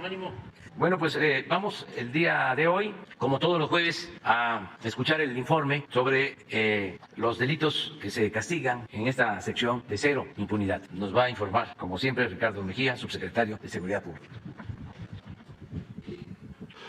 Anónimo. Bueno, pues vamos el día de hoy, como todos los jueves, a escuchar el informe sobre los delitos que se castigan en esta sección de cero impunidad. Nos va a informar, como siempre, Ricardo Mejía, subsecretario de Seguridad Pública.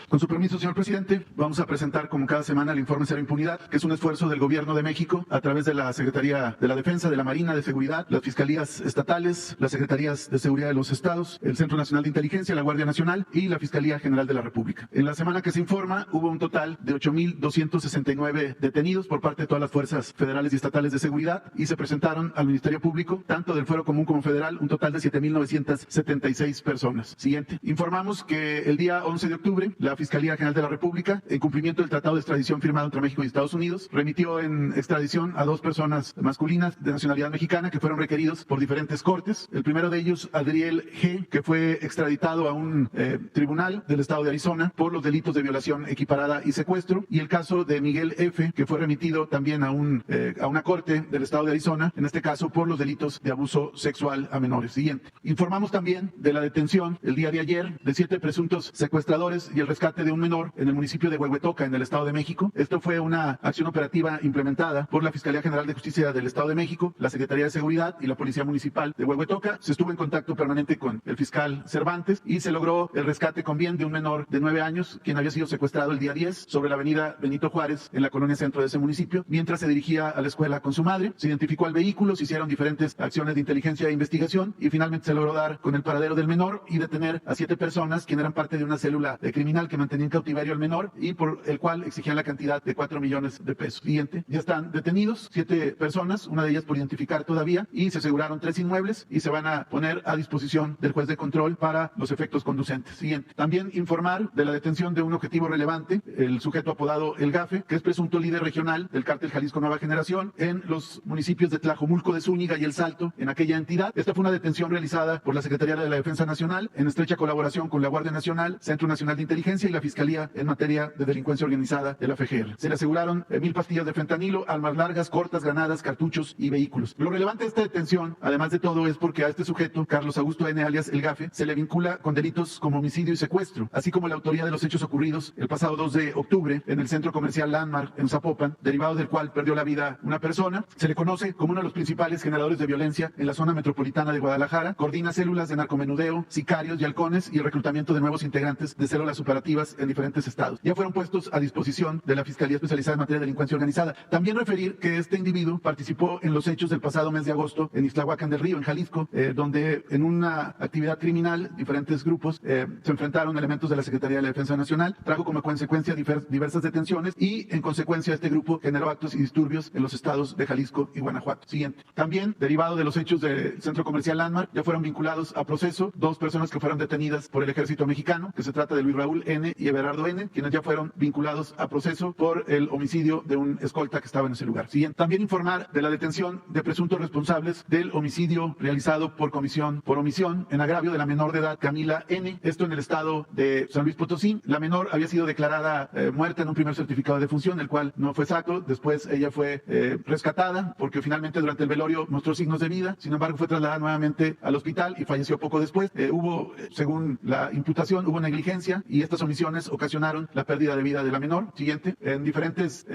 Con su permiso, señor presidente, vamos a presentar como cada semana el informe Cero Impunidad, que es un esfuerzo del Gobierno de México a través de la Secretaría de la Defensa, de la Marina, de Seguridad, las Fiscalías Estatales, las Secretarías de Seguridad de los Estados, el Centro Nacional de Inteligencia, la Guardia Nacional y la Fiscalía General de la República. En la semana que se informa, hubo un total de 8,269 detenidos por parte de todas las fuerzas federales y estatales de seguridad y se presentaron al Ministerio Público, tanto del Fuero Común como Federal, un total de 7,976 personas. Siguiente. Informamos que el día 11 de octubre, la Fiscalía General de la República, en cumplimiento del Tratado de Extradición firmado entre México y Estados Unidos, remitió en extradición a 2 personas masculinas de nacionalidad mexicana que fueron requeridos por diferentes cortes. El primero de ellos, Adriel G., que fue extraditado a un tribunal del estado de Arizona por los delitos de violación equiparada y secuestro, y el caso de Miguel F., que fue remitido también a una corte del estado de Arizona, en este caso por los delitos de abuso sexual a menores. Siguiente. Informamos también de la detención el día de ayer de 7 presuntos secuestradores y el rescate de un menor en el municipio de Huehuetoca, en el Estado de México. Esto fue una acción operativa implementada por la Fiscalía General de Justicia del Estado de México, la Secretaría de Seguridad y la Policía Municipal de Huehuetoca. Se estuvo en contacto permanente con el fiscal Cervantes y se logró el rescate con bien de un menor de 9 años, quien había sido secuestrado el día 10 sobre la avenida Benito Juárez, en la colonia centro de ese municipio, mientras se dirigía a la escuela con su madre. Se identificó al vehículo, se hicieron diferentes acciones de inteligencia e investigación y finalmente se logró dar con el paradero del menor y detener a 7 personas, quienes eran parte de una célula criminal que mantenía en cautiverio al menor y por el cual exigían la cantidad de 4 millones de pesos. Siguiente. Ya están detenidos 7 personas, una de ellas por identificar todavía, y se aseguraron 3 inmuebles y se van a poner a disposición del juez de control para los efectos conducentes. Siguiente. También informar de la detención de un objetivo relevante, el sujeto apodado El Gafe, que es presunto líder regional del cártel Jalisco Nueva Generación en los municipios de Tlajomulco de Zúñiga y El Salto, en aquella entidad. Esta fue una detención realizada por la Secretaría de la Defensa Nacional en estrecha colaboración con la Guardia Nacional, Centro Nacional de Inteligencia y la Fiscalía en materia de delincuencia organizada de la FGR. Se le aseguraron 1,000 pastillas de fentanilo, armas largas, cortas, granadas, cartuchos y vehículos. Lo relevante de esta detención, además de todo, es porque a este sujeto, Carlos Augusto N., alias El Gafe, se le vincula con delitos como homicidio y secuestro, así como la autoría de los hechos ocurridos el pasado 2 de octubre en el centro comercial Landmark en Zapopan, derivado del cual perdió la vida una persona. Se le conoce como uno de los principales generadores de violencia en la zona metropolitana de Guadalajara, coordina células de narcomenudeo, sicarios y halcones y el reclutamiento de nuevos integrantes de células operativas en diferentes estados. Ya fueron puestos a disposición de la Fiscalía Especializada en Materia de Delincuencia Organizada. También referir que este individuo participó en los hechos del pasado mes de agosto en Ixtlahuacán del Río, en Jalisco, donde en una actividad criminal diferentes grupos se enfrentaron elementos de la Secretaría de la Defensa Nacional, trajo como consecuencia diversas detenciones y en consecuencia este grupo generó actos y disturbios en los estados de Jalisco y Guanajuato. Siguiente. También, derivado de los hechos del centro comercial Landmark, ya fueron vinculados a proceso 2 personas que fueron detenidas por el ejército mexicano, que se trata de Luis Raúl N. y Everardo N., quienes ya fueron vinculados a proceso por el homicidio de un escolta que estaba en ese lugar. Siguiente. También informar de la detención de presuntos responsables del homicidio realizado por omisión en agravio de la menor de edad Camila N., esto en el estado de San Luis Potosí. La menor había sido declarada muerta en un primer certificado de defunción, el cual no fue exacto. Después ella fue rescatada porque finalmente durante el velorio mostró signos de vida. Sin embargo, fue trasladada nuevamente al hospital y falleció poco después. Según la imputación, hubo negligencia y estas omisiones ocasionaron la pérdida de vida de la menor. Siguiente. En diferentes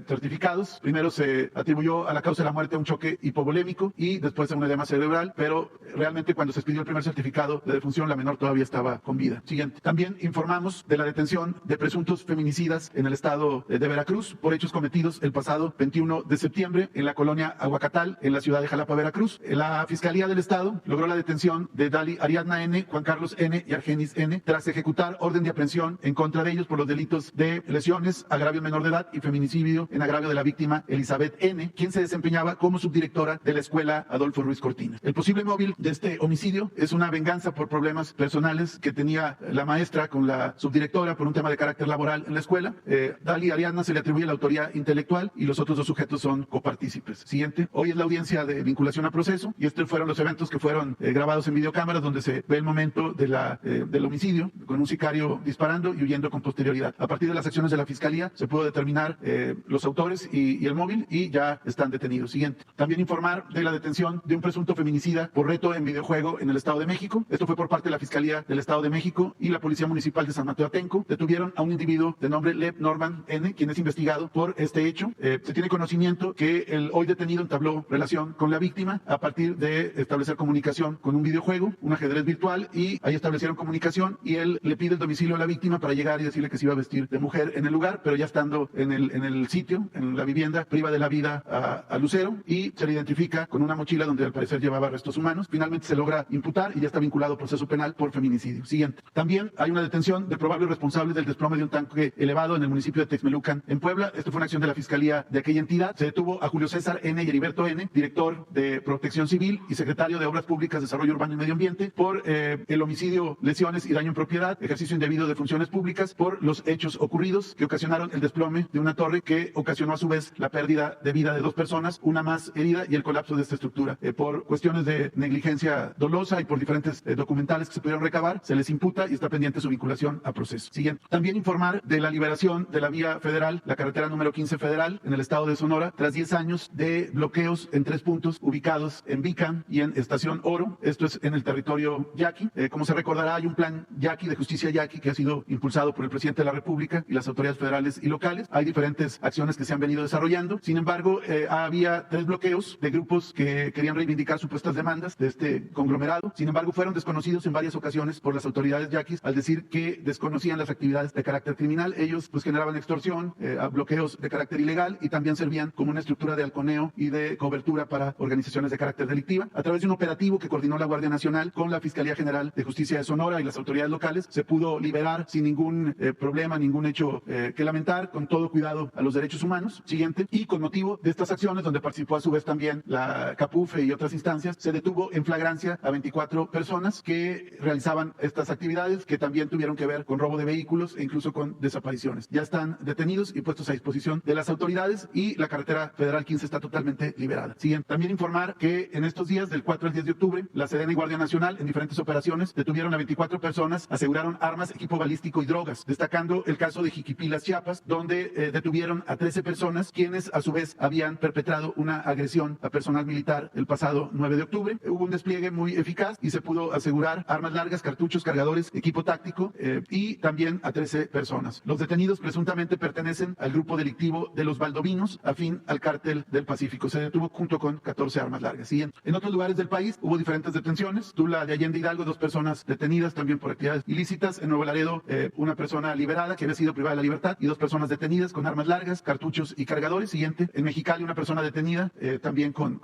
certificados, primero se atribuyó a la causa de la muerte un choque hipovolémico y después a un edema cerebral, pero realmente cuando se expidió el primer certificado de defunción, la menor todavía estaba con vida. Siguiente. También informamos de la detención de presuntos feminicidas en el estado de Veracruz por hechos cometidos el pasado 21 de septiembre en la colonia Aguacatal, en la ciudad de Jalapa, Veracruz. La Fiscalía del Estado logró la detención de Dali Ariadna N., Juan Carlos N. y Argenis N. tras ejecutar orden de aprehensión en contra de ellos por los delitos de lesiones, agravio menor de edad y feminicidio en agravio de la víctima Elizabeth N., quien se desempeñaba como subdirectora de la escuela Adolfo Ruiz Cortines. El posible móvil de este homicidio es una venganza por problemas personales que tenía la maestra con la subdirectora por un tema de carácter laboral en la escuela. Dali Ariadna se le atribuye la autoría intelectual y los otros 2 sujetos son copartícipes. Siguiente. Hoy es la audiencia de vinculación a proceso y estos fueron los eventos que fueron grabados en videocámaras donde se ve el momento del homicidio con un sicario disparando disparando y huyendo con posterioridad. A partir de las acciones de la Fiscalía se pudo determinar los autores y el móvil y ya están detenidos. Siguiente. También informar de la detención de un presunto feminicida por reto en videojuego en el Estado de México. Esto fue por parte de la Fiscalía del Estado de México y la Policía Municipal de San Mateo Atenco. Detuvieron a un individuo de nombre Lev Norman N., quien es investigado por este hecho. Se tiene conocimiento que el hoy detenido entabló relación con la víctima a partir de establecer comunicación con un videojuego, un ajedrez virtual, y ahí establecieron comunicación y él le pide el domicilio a la víctima para llegar y decirle que se iba a vestir de mujer en el lugar, pero ya estando en el sitio, en la vivienda, priva de la vida a Lucero y se le identifica con una mochila donde al parecer llevaba restos humanos. Finalmente se logra imputar y ya está vinculado a proceso penal por feminicidio. Siguiente. También hay una detención de probables responsables del desplome de un tanque elevado en el municipio de Texmelucan, en Puebla. Esto fue una acción de la Fiscalía de aquella entidad. Se detuvo a Julio César N. y Heriberto N., director de Protección Civil y secretario de Obras Públicas, Desarrollo Urbano y Medio Ambiente, por el homicidio, lesiones y daño en propiedad, ejercicio indebido de funciones públicas, por los hechos ocurridos que ocasionaron el desplome de una torre que ocasionó a su vez la pérdida de vida de 2 personas, una más herida y el colapso de esta estructura. Por cuestiones de negligencia dolosa y por diferentes documentales que se pudieron recabar, se les imputa y está pendiente su vinculación a proceso. Siguiente. También informar de la liberación de la vía federal, la carretera número 15 federal, en el estado de Sonora, tras 10 años de bloqueos en 3 puntos ubicados en Vicam y en Estación Oro. Esto es en el territorio yaqui. Como se recordará, hay un plan yaqui de justicia yaqui que ha sido impulsado por el presidente de la República y las autoridades federales y locales. Hay diferentes acciones que se han venido desarrollando. Sin embargo, había 3 bloqueos de grupos que querían reivindicar supuestas demandas de este conglomerado. Sin embargo, fueron desconocidos en varias ocasiones por las autoridades yaquis al decir que desconocían las actividades de carácter criminal. Ellos pues generaban extorsión, bloqueos de carácter ilegal y también servían como una estructura de halconeo y de cobertura para organizaciones de carácter delictiva. A través de un operativo que coordinó la Guardia Nacional con la Fiscalía General de Justicia de Sonora y las autoridades locales, se pudo liberar sin ningún problema, ningún hecho que lamentar, con todo cuidado a los derechos humanos. Siguiente. Y con motivo de estas acciones, donde participó a su vez también la CAPUFE y otras instancias, se detuvo en flagrancia a 24 personas que realizaban estas actividades, que también tuvieron que ver con robo de vehículos e incluso con desapariciones. Ya están detenidos y puestos a disposición de las autoridades y la carretera federal 15 está totalmente liberada. Siguiente. También informar que en estos días, del 4 al 10 de octubre, la Sedena y Guardia Nacional, en diferentes operaciones, detuvieron a 24 personas, aseguraron armas, equipo balístico y drogas, destacando el caso de Jiquipilas, Chiapas, donde detuvieron a 13 personas, quienes a su vez habían perpetrado una agresión a personal militar el pasado 9 de octubre. Hubo un despliegue muy eficaz y se pudo asegurar armas largas, cartuchos, cargadores, equipo táctico y también a 13 personas. Los detenidos presuntamente pertenecen al grupo delictivo de los Valdovinos, afín al cártel del Pacífico. Se detuvo junto con 14 armas largas. Siguiente. En otros lugares del país hubo diferentes detenciones. Tula de Allende Hidalgo, 2 personas detenidas también por actividades ilícitas. En Nuevo Laredo, una persona liberada que había sido privada de la libertad y 2 personas detenidas con armas largas, cartuchos y cargadores. Siguiente. En Mexicali, una persona detenida también con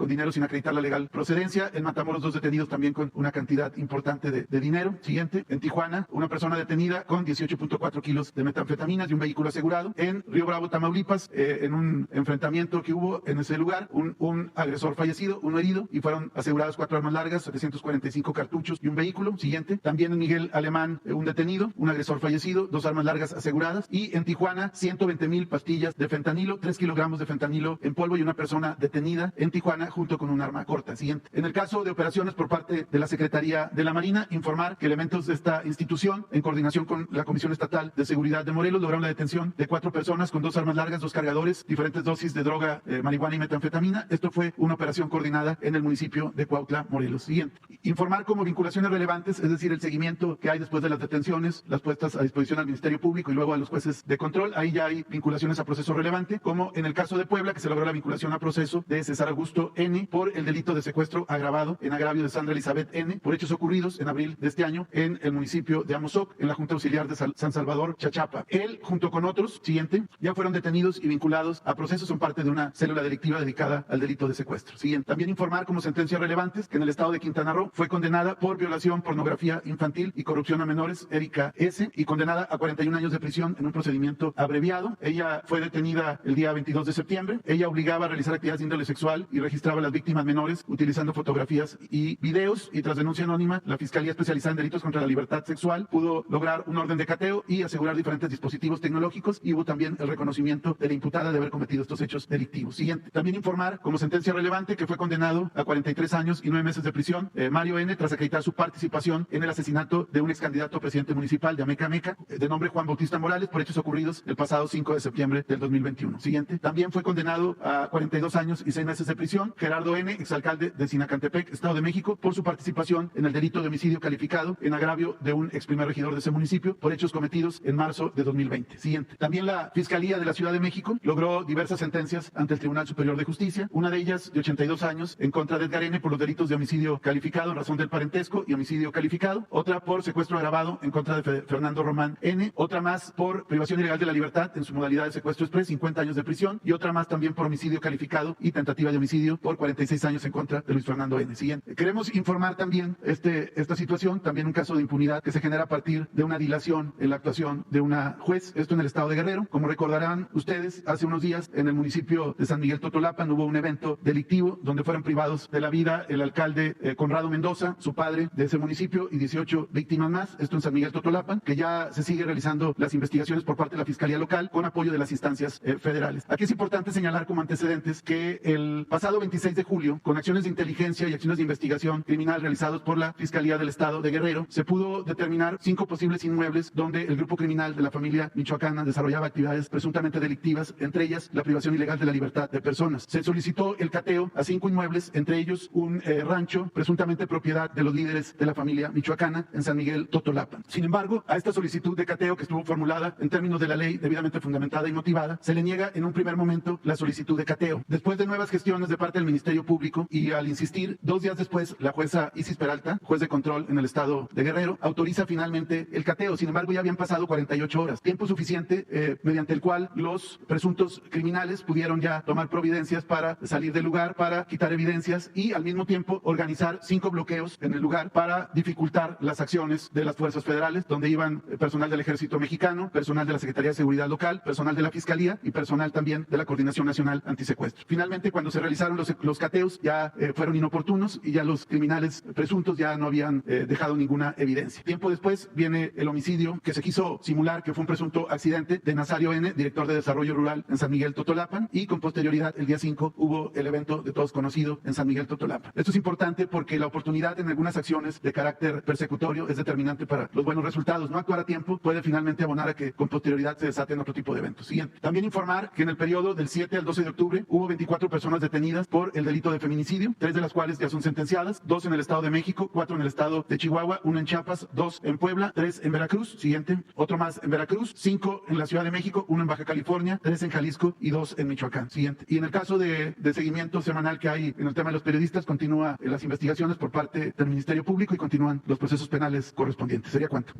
dinero sin acreditar la legal procedencia. En Matamoros, 2 detenidos también con una cantidad importante de dinero. Siguiente. En Tijuana, una persona detenida con 18.4 kilos de metanfetaminas y un vehículo asegurado. En Río Bravo, Tamaulipas, en un enfrentamiento que hubo en ese lugar, un agresor fallecido, uno herido, y fueron aseguradas 4 armas largas, 745 cartuchos y un vehículo. Siguiente. También en Miguel Alemán, un detenido, un agresor fallecido, 2 armas largas aseguradas. Y en Tijuana, 120,000 pastillas de fentanilo, 3 kilogramos de fentanilo en polvo y una persona detenida en Tijuana junto con un arma corta. Siguiente. En el caso de operaciones por parte de la Secretaría de la Marina, informar que elementos de esta institución, en coordinación con la Comisión Estatal de Seguridad de Morelos, lograron la detención de 4 personas con 2 armas largas, 2 cargadores, diferentes dosis de droga, marihuana y metanfetamina. Esto fue una operación coordinada en el municipio de Cuautla, Morelos. Siguiente. Informar como vinculaciones relevantes, es decir, el seguimiento que hay después de las detenciones, las puestas a disposición al Ministerio Público y luego a los jueces de control. Ahí ya hay vinculaciones a proceso relevante, como en el caso de Puebla, que se logró la vinculación a proceso de César Augusto N. por el delito de secuestro agravado en agravio de Sandra Elizabeth N. por hechos ocurridos en abril de este año en el municipio de Amozoc, en la Junta Auxiliar de San Salvador, Chachapa. Él, junto con otros, siguiente, ya fueron detenidos y vinculados a proceso, son parte de una célula delictiva dedicada al delito de secuestro. Siguiente. También informar como sentencias relevantes que en el estado de Quintana Roo fue condenada por violación, pornografía infantil y corrupción a menores, Erika S., y condenada a 41 años de prisión en un procedimiento abreviado. Ella fue detenida el día 22 de septiembre. Ella obligaba a realizar actividades de índole sexual y registraba a las víctimas menores utilizando fotografías y videos, y tras denuncia anónima, la Fiscalía Especializada en Delitos contra la Libertad Sexual pudo lograr un orden de cateo y asegurar diferentes dispositivos tecnológicos, y hubo también el reconocimiento de la imputada de haber cometido estos hechos delictivos. Siguiente. También informar como sentencia relevante que fue condenado a 43 años y 9 meses de prisión Mario N. tras acreditar su participación en el asesinato de un ex candidato a presidente municipal de Ameca Meca, de nombre Juan Bautista Morales, por hechos ocurridos el pasado 5 de septiembre del 2021. Siguiente. También fue condenado a 42 años y 6 meses de prisión Gerardo N., exalcalde de Sinacantepec, Estado de México, por su participación en el delito de homicidio calificado en agravio de un ex primer regidor de ese municipio por hechos cometidos en marzo de 2020. Siguiente. También la Fiscalía de la Ciudad de México logró diversas sentencias ante el Tribunal Superior de Justicia, una de ellas de 82 años en contra de Edgar N. por los delitos de homicidio calificado en razón del parentesco y homicidio calificado, otra por secuestro agravado en contra de Fernando Román N., otra más por privación ilegal de la libertad en su modalidad de secuestro express, 50 años de prisión, y otra más también por homicidio calificado y tentativa de homicidio por 46 años en contra de Luis Fernando N. Siguiente. Queremos informar también esta situación, también un caso de impunidad que se genera a partir de una dilación en la actuación de una juez, esto en el estado de Guerrero. Como recordarán ustedes, hace unos días en el municipio de San Miguel Totolapan hubo un evento delictivo donde fueron privados de la vida el alcalde Conrado Mendoza, su padre de ese municipio, y 18 víctimas más, esto en San Miguel Totolapan, que ya se sigue realizando las investigaciones por parte de la Fiscalía Local con apoyo de las instancias federales. Aquí es importante señalar como antecedentes que el pasado 26 de julio, con acciones de inteligencia y acciones de investigación criminal realizados por la Fiscalía del Estado de Guerrero, se pudo determinar 5 posibles inmuebles donde el grupo criminal de la familia michoacana desarrollaba actividades presuntamente delictivas, entre ellas la privación ilegal de la libertad de personas. Se solicitó el cateo a 5 inmuebles, entre ellos un rancho presuntamente propiedad de los líderes de la familia michoacana en San Miguel Totolapan. Sin embargo, a esta solicitud de cateo, que estuvo formulada en términos de la ley debidamente fundamentada y motivada, se le niega en un primer momento la solicitud de cateo. Después de nuevas gestiones de parte del Ministerio Público y al insistir, 2 días después, la jueza Isis Peralta, juez de control en el estado de Guerrero, autoriza finalmente el cateo. Sin embargo, ya habían pasado 48 horas, tiempo suficiente mediante el cual los presuntos criminales pudieron ya tomar providencias para salir del lugar, para quitar evidencias y al mismo tiempo organizar 5 bloqueos en el lugar para dificultar las acciones de las fuerzas federales, donde iban personal del Ejército Mexicano, personal de la Secretaría de Seguridad Local, personal de la Fiscalía y personal también de la Coordinación Nacional Antisecuestro. Finalmente, cuando se realizaron los cateos, ya fueron inoportunos y ya los criminales presuntos ya no habían dejado ninguna evidencia. Tiempo después viene el homicidio que se quiso simular que fue un presunto accidente de Nazario N., director de Desarrollo Rural en San Miguel Totolapan, y con posterioridad, el día 5, hubo el evento de todos conocido en San Miguel Totolapan. Esto es importante porque la oportunidad en algunas acciones de carácter persecutorio es determinante para los buenos resultados. No actuar a tiempo puede finalmente abonar a que con posterioridad se desaten otro tipo de eventos. Siguiente. También informar que en el periodo del 7 al 12 de octubre hubo 24 personas detenidas por el delito de feminicidio, 3 de las cuales ya son sentenciadas, 2 en el Estado de México, 4 en el Estado de Chihuahua, 1 en Chiapas, 2 en Puebla, 3 en Veracruz. Siguiente. Otro más en Veracruz, 5 en la Ciudad de México, 1 en Baja California, 3 en Jalisco y 2 en Michoacán. Siguiente. Y en el caso de seguimiento semanal que hay en el tema de los periodistas, continúa las investigaciones por parte del Ministerio Público y continúan los procesos penales correspondientes. ¿Sería cuánto?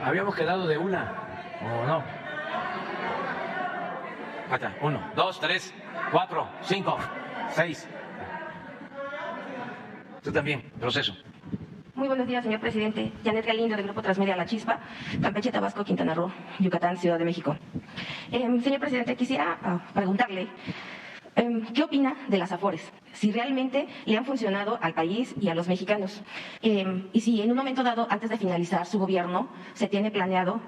Habíamos quedado de una, ¿o no? Acá, 1, 2, 3, 4, 5, 6. Tú también, proceso. Muy buenos días, señor presidente. Janet Galindo, del Grupo Transmedia La Chispa, Campeche, Tabasco, Quintana Roo, Yucatán, Ciudad de México. Señor presidente, quisiera preguntarle, ¿qué opina de las Afores? Si realmente le han funcionado al país y a los mexicanos. Y si en un momento dado, antes de finalizar su gobierno, se tiene planeado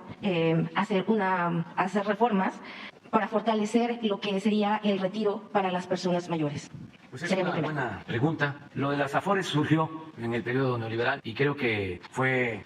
hacer reformas para fortalecer lo que sería el retiro para las personas mayores. Pues es una buena pregunta. Lo de las Afores surgió en el periodo neoliberal y creo que fue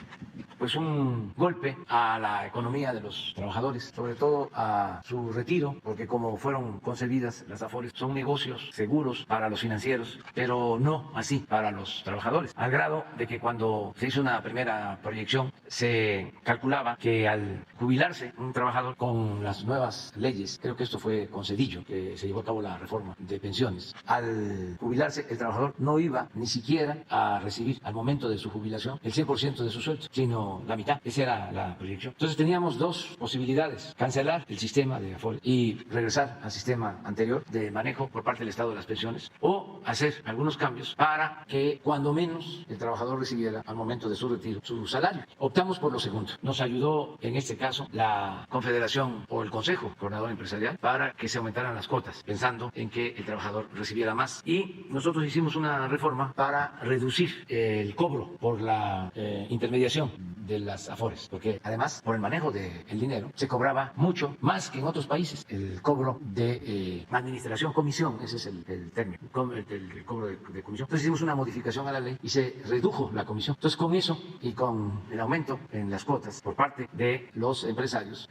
pues un golpe a la economía de los trabajadores, sobre todo a su retiro, porque como fueron concebidas las Afores, son negocios seguros para los financieros, pero no así para los trabajadores, al grado de que cuando se hizo una primera proyección se calculaba que al jubilarse un trabajador con las nuevas leyes, creo que esto fue con Zedillo, que se llevó a cabo la reforma de pensiones, al jubilarse el trabajador no iba ni siquiera a recibir al momento de su jubilación el 100% de su sueldo, sino la mitad. Esa era la proyección. Entonces teníamos 2 posibilidades: cancelar el sistema de Afore y regresar al sistema anterior de manejo por parte del Estado de las pensiones, o hacer algunos cambios para que cuando menos el trabajador recibiera al momento de su retiro su salario. Optamos por lo segundo. Nos ayudó en este caso la Confederación o el Consejo Coordinador Empresarial para que se aumentaran las cuotas, pensando en que el trabajador recibiera más, y nosotros hicimos una reforma para reducir el cobro por la intermediación de las AFORES, porque además por el manejo del dinero se cobraba mucho más que en otros países. El cobro de administración, comisión, ese es el término, el cobro de comisión. Entonces hicimos una modificación a la ley y se redujo la comisión. Entonces con eso y con el aumento en las cuotas por parte de los empresarios,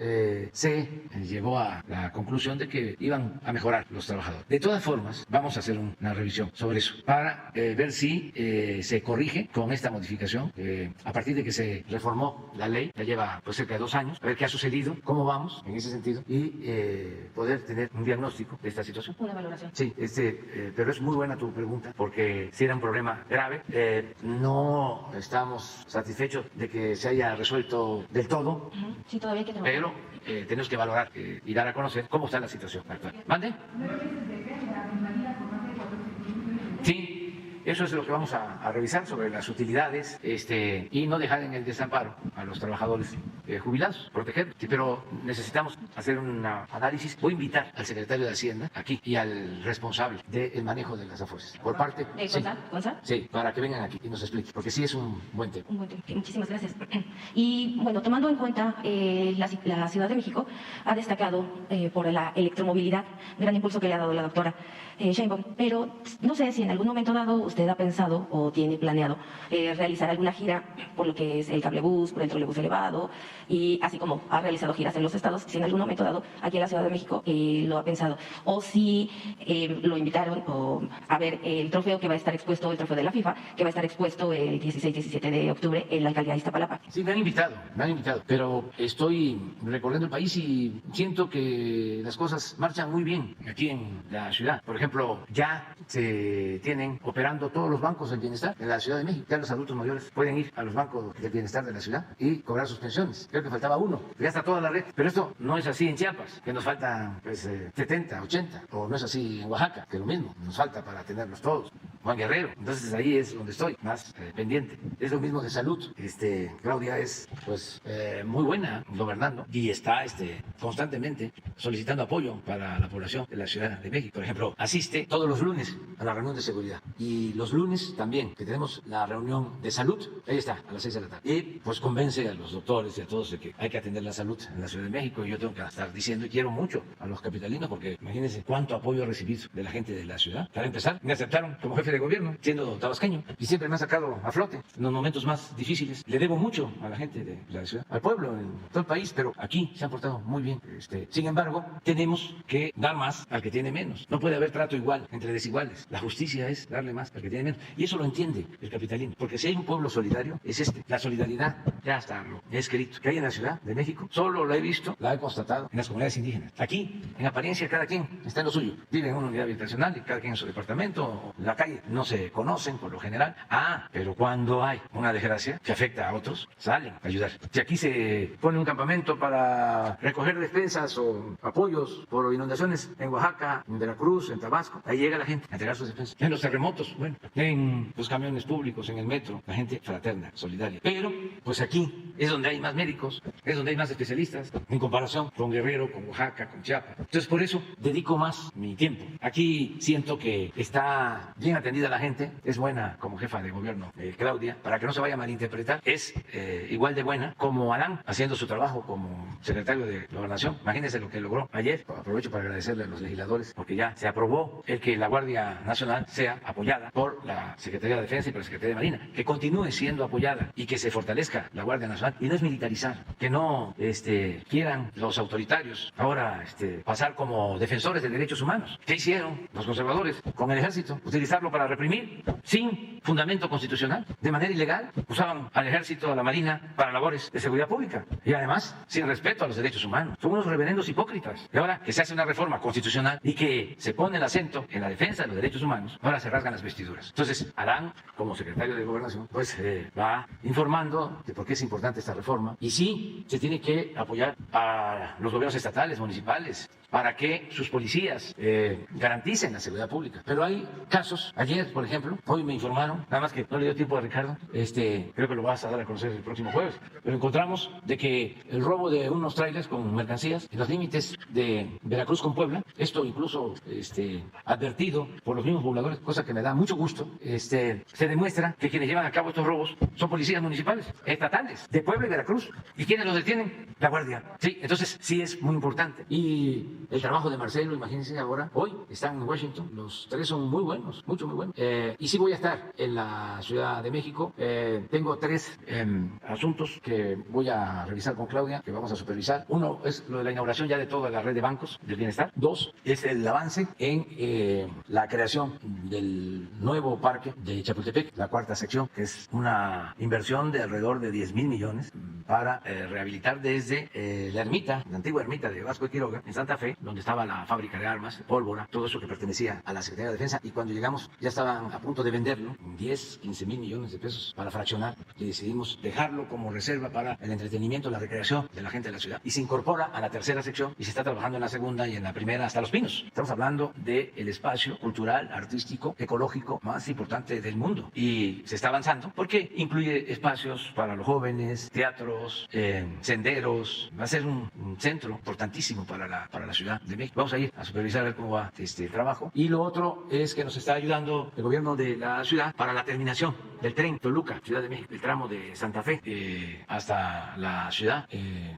se llegó a la conclusión de que iban a mejorar los trabajadores. De todas formas, vamos a hacer una revisión sobre eso para ver si se corrige con esta modificación. A partir de que se reformó la ley, ya lleva pues cerca de 2 años, a ver qué ha sucedido, cómo vamos en ese sentido y poder tener un diagnóstico de esta situación. Una valoración. Sí, pero es muy buena tu pregunta porque si era un problema grave, no estamos satisfechos de que se haya resuelto del todo. Sí, todavía hay que trabajar. Pero tenemos que valorar y dar a conocer cómo está la situación actual. ¿Mande? Sí. Eso es lo que vamos a revisar sobre las utilidades y no dejar en el desamparo a los trabajadores jubilados, protegerlos. Sí, pero necesitamos hacer un análisis. Voy a invitar al secretario de Hacienda aquí y al responsable del manejo de las AFORES. Por parte. ¿Gonzalo? Sí, para que vengan aquí y nos expliquen, porque sí es un buen tema. Un buen tema. Muchísimas gracias. Y bueno, tomando en cuenta la Ciudad de México ha destacado por la electromovilidad, gran impulso que le ha dado la doctora Sheinbaum, pero no sé si en algún momento dado usted ha pensado o tiene planeado realizar alguna gira por lo que es el cablebús, por el trolebús elevado, y así como ha realizado giras en los estados, si en algún momento dado aquí en la Ciudad de México lo ha pensado, o si lo invitaron a ver el trofeo que va a estar expuesto, el trofeo de la FIFA, que va a estar expuesto el 16-17 de octubre en la alcaldía de Iztapalapa. Sí, me han invitado, pero estoy recorriendo el país y siento que las cosas marchan muy bien aquí en la ciudad. Por ejemplo, ya se tienen operando todos los bancos del bienestar en la Ciudad de México. Ya los adultos mayores pueden ir a los bancos del bienestar de la ciudad y cobrar sus pensiones. Creo que faltaba uno, ya está toda la red. Pero esto no es así en Chiapas, que nos faltan 70, 80, o no es así en Oaxaca, que lo mismo, nos falta para tenerlos todos. Juan Guerrero, entonces ahí es donde estoy, más pendiente. Es lo mismo de salud. Claudia es pues muy buena gobernando y está constantemente solicitando apoyo para la población de la Ciudad de México. Por ejemplo, asiste todos los lunes a la reunión de seguridad y los lunes también, que tenemos la reunión de salud, ahí está, a las 6 de la tarde. Y pues convence a los doctores y a todos de que hay que atender la salud en la Ciudad de México, y yo tengo que estar diciendo, y quiero mucho a los capitalinos, porque imagínense cuánto apoyo he recibido de la gente de la ciudad. Para empezar, me aceptaron como jefe de gobierno, siendo tabasqueño, y siempre me ha sacado a flote en los momentos más difíciles. Le debo mucho a la gente de la ciudad, al pueblo, en todo el país, pero aquí se han portado muy bien. Sin embargo, tenemos que dar más al que tiene menos. No puede haber trato igual entre desiguales. La justicia es darle más al que tiene menos. Y eso lo entiende el capitalino. Porque si hay un pueblo solidario, es La solidaridad ya está escrito. Que hay en la Ciudad de México, solo la he visto, la he constatado en las comunidades indígenas. Aquí, en apariencia, cada quien está en lo suyo. Vive en una unidad habitacional y cada quien en su departamento o en la calle. No se conocen por lo general. Pero cuando hay una desgracia que afecta a otros, salen a ayudar. Si aquí se pone un campamento para recoger despensas o apoyos por inundaciones en Oaxaca, en Veracruz, en Tabasco, ahí llega la gente a entregar sus despensas. En los terremotos, bueno, en los camiones públicos, en el metro, la gente fraterna, solidaria. Pero, pues aquí es donde hay más médicos, es donde hay más especialistas, en comparación con Guerrero, con Oaxaca, con Chiapas. Entonces, por eso dedico más mi tiempo. Aquí siento que está bien atendida la gente, es buena como jefa de gobierno Claudia, para que no se vaya a malinterpretar, es igual de buena como Adán, haciendo su trabajo como secretario de Gobernación. Imagínense lo que logró ayer. Aprovecho para agradecerle a los legisladores, porque ya se aprobó el que la Guardia Nacional sea apoyada por la Secretaría de Defensa y por la Secretaría de Marina, que continúe siendo apoyada y que se fortalezca la Guardia Nacional, y no es militarizar, que no quieran los autoritarios ahora pasar como defensores de derechos humanos. ¿Qué hicieron los conservadores con el ejército? Utilizarlo para reprimir sin fundamento constitucional, de manera ilegal. Usaban al ejército, a la marina, para labores de seguridad pública y además sin respeto a los derechos humanos. Son unos reverendos hipócritas. Y ahora que se hace una reforma constitucional y que se pone el acento en la defensa de los derechos humanos, ahora se rasgan las vestiduras. Entonces, Adán, como secretario de Gobernación, pues va informando de por qué es importante esta reforma, y sí se tiene que apoyar a los gobiernos estatales, municipales, para que sus policías garanticen la seguridad pública. Pero hay casos, ayer, por ejemplo, hoy me informaron, nada más que no le dio tiempo a Ricardo, creo que lo vas a dar a conocer el próximo jueves, pero encontramos de que el robo de unos trailers con mercancías en los límites de Veracruz con Puebla, esto incluso advertido por los mismos pobladores, cosa que me da mucho gusto, se demuestra que quienes llevan a cabo estos robos son policías municipales, estatales, de Puebla y Veracruz. ¿Y quiénes los detienen? La Guardia. Sí, entonces sí es muy importante. Y el trabajo de Marcelo, imagínense ahora, hoy están en Washington, los tres son muy buenos, muy buenos. Y sí voy a estar en la Ciudad de México. Tengo tres asuntos que voy a revisar con Claudia, que vamos a supervisar. Uno es lo de la inauguración ya de toda la red de bancos del bienestar. Dos es el avance en la creación del nuevo parque de Chapultepec, la cuarta sección, que es una inversión de alrededor de 10,000 millones para rehabilitar desde la ermita, la antigua ermita de Vasco de Quiroga, en Santa Fe, donde estaba la fábrica de armas, pólvora, todo eso que pertenecía a la Secretaría de Defensa. Y cuando llegamos ya estaban a punto de venderlo, 10, 15,000 millones de pesos para fraccionar, y decidimos dejarlo como reserva para el entretenimiento, la recreación de la gente de la ciudad. Y se incorpora a la tercera sección y se está trabajando en la segunda y en la primera hasta Los Pinos. Estamos hablando del espacio cultural, artístico, ecológico más importante del mundo. Y se está avanzando porque incluye espacios para los jóvenes, teatros, senderos. Va a ser un centro importantísimo para la Ciudad de México. Vamos a ir a supervisar a ver cómo va este trabajo. Y lo otro es que nos está ayudando el gobierno de la ciudad para la terminación del tren Toluca, Ciudad de México, el tramo de Santa Fe hasta la ciudad,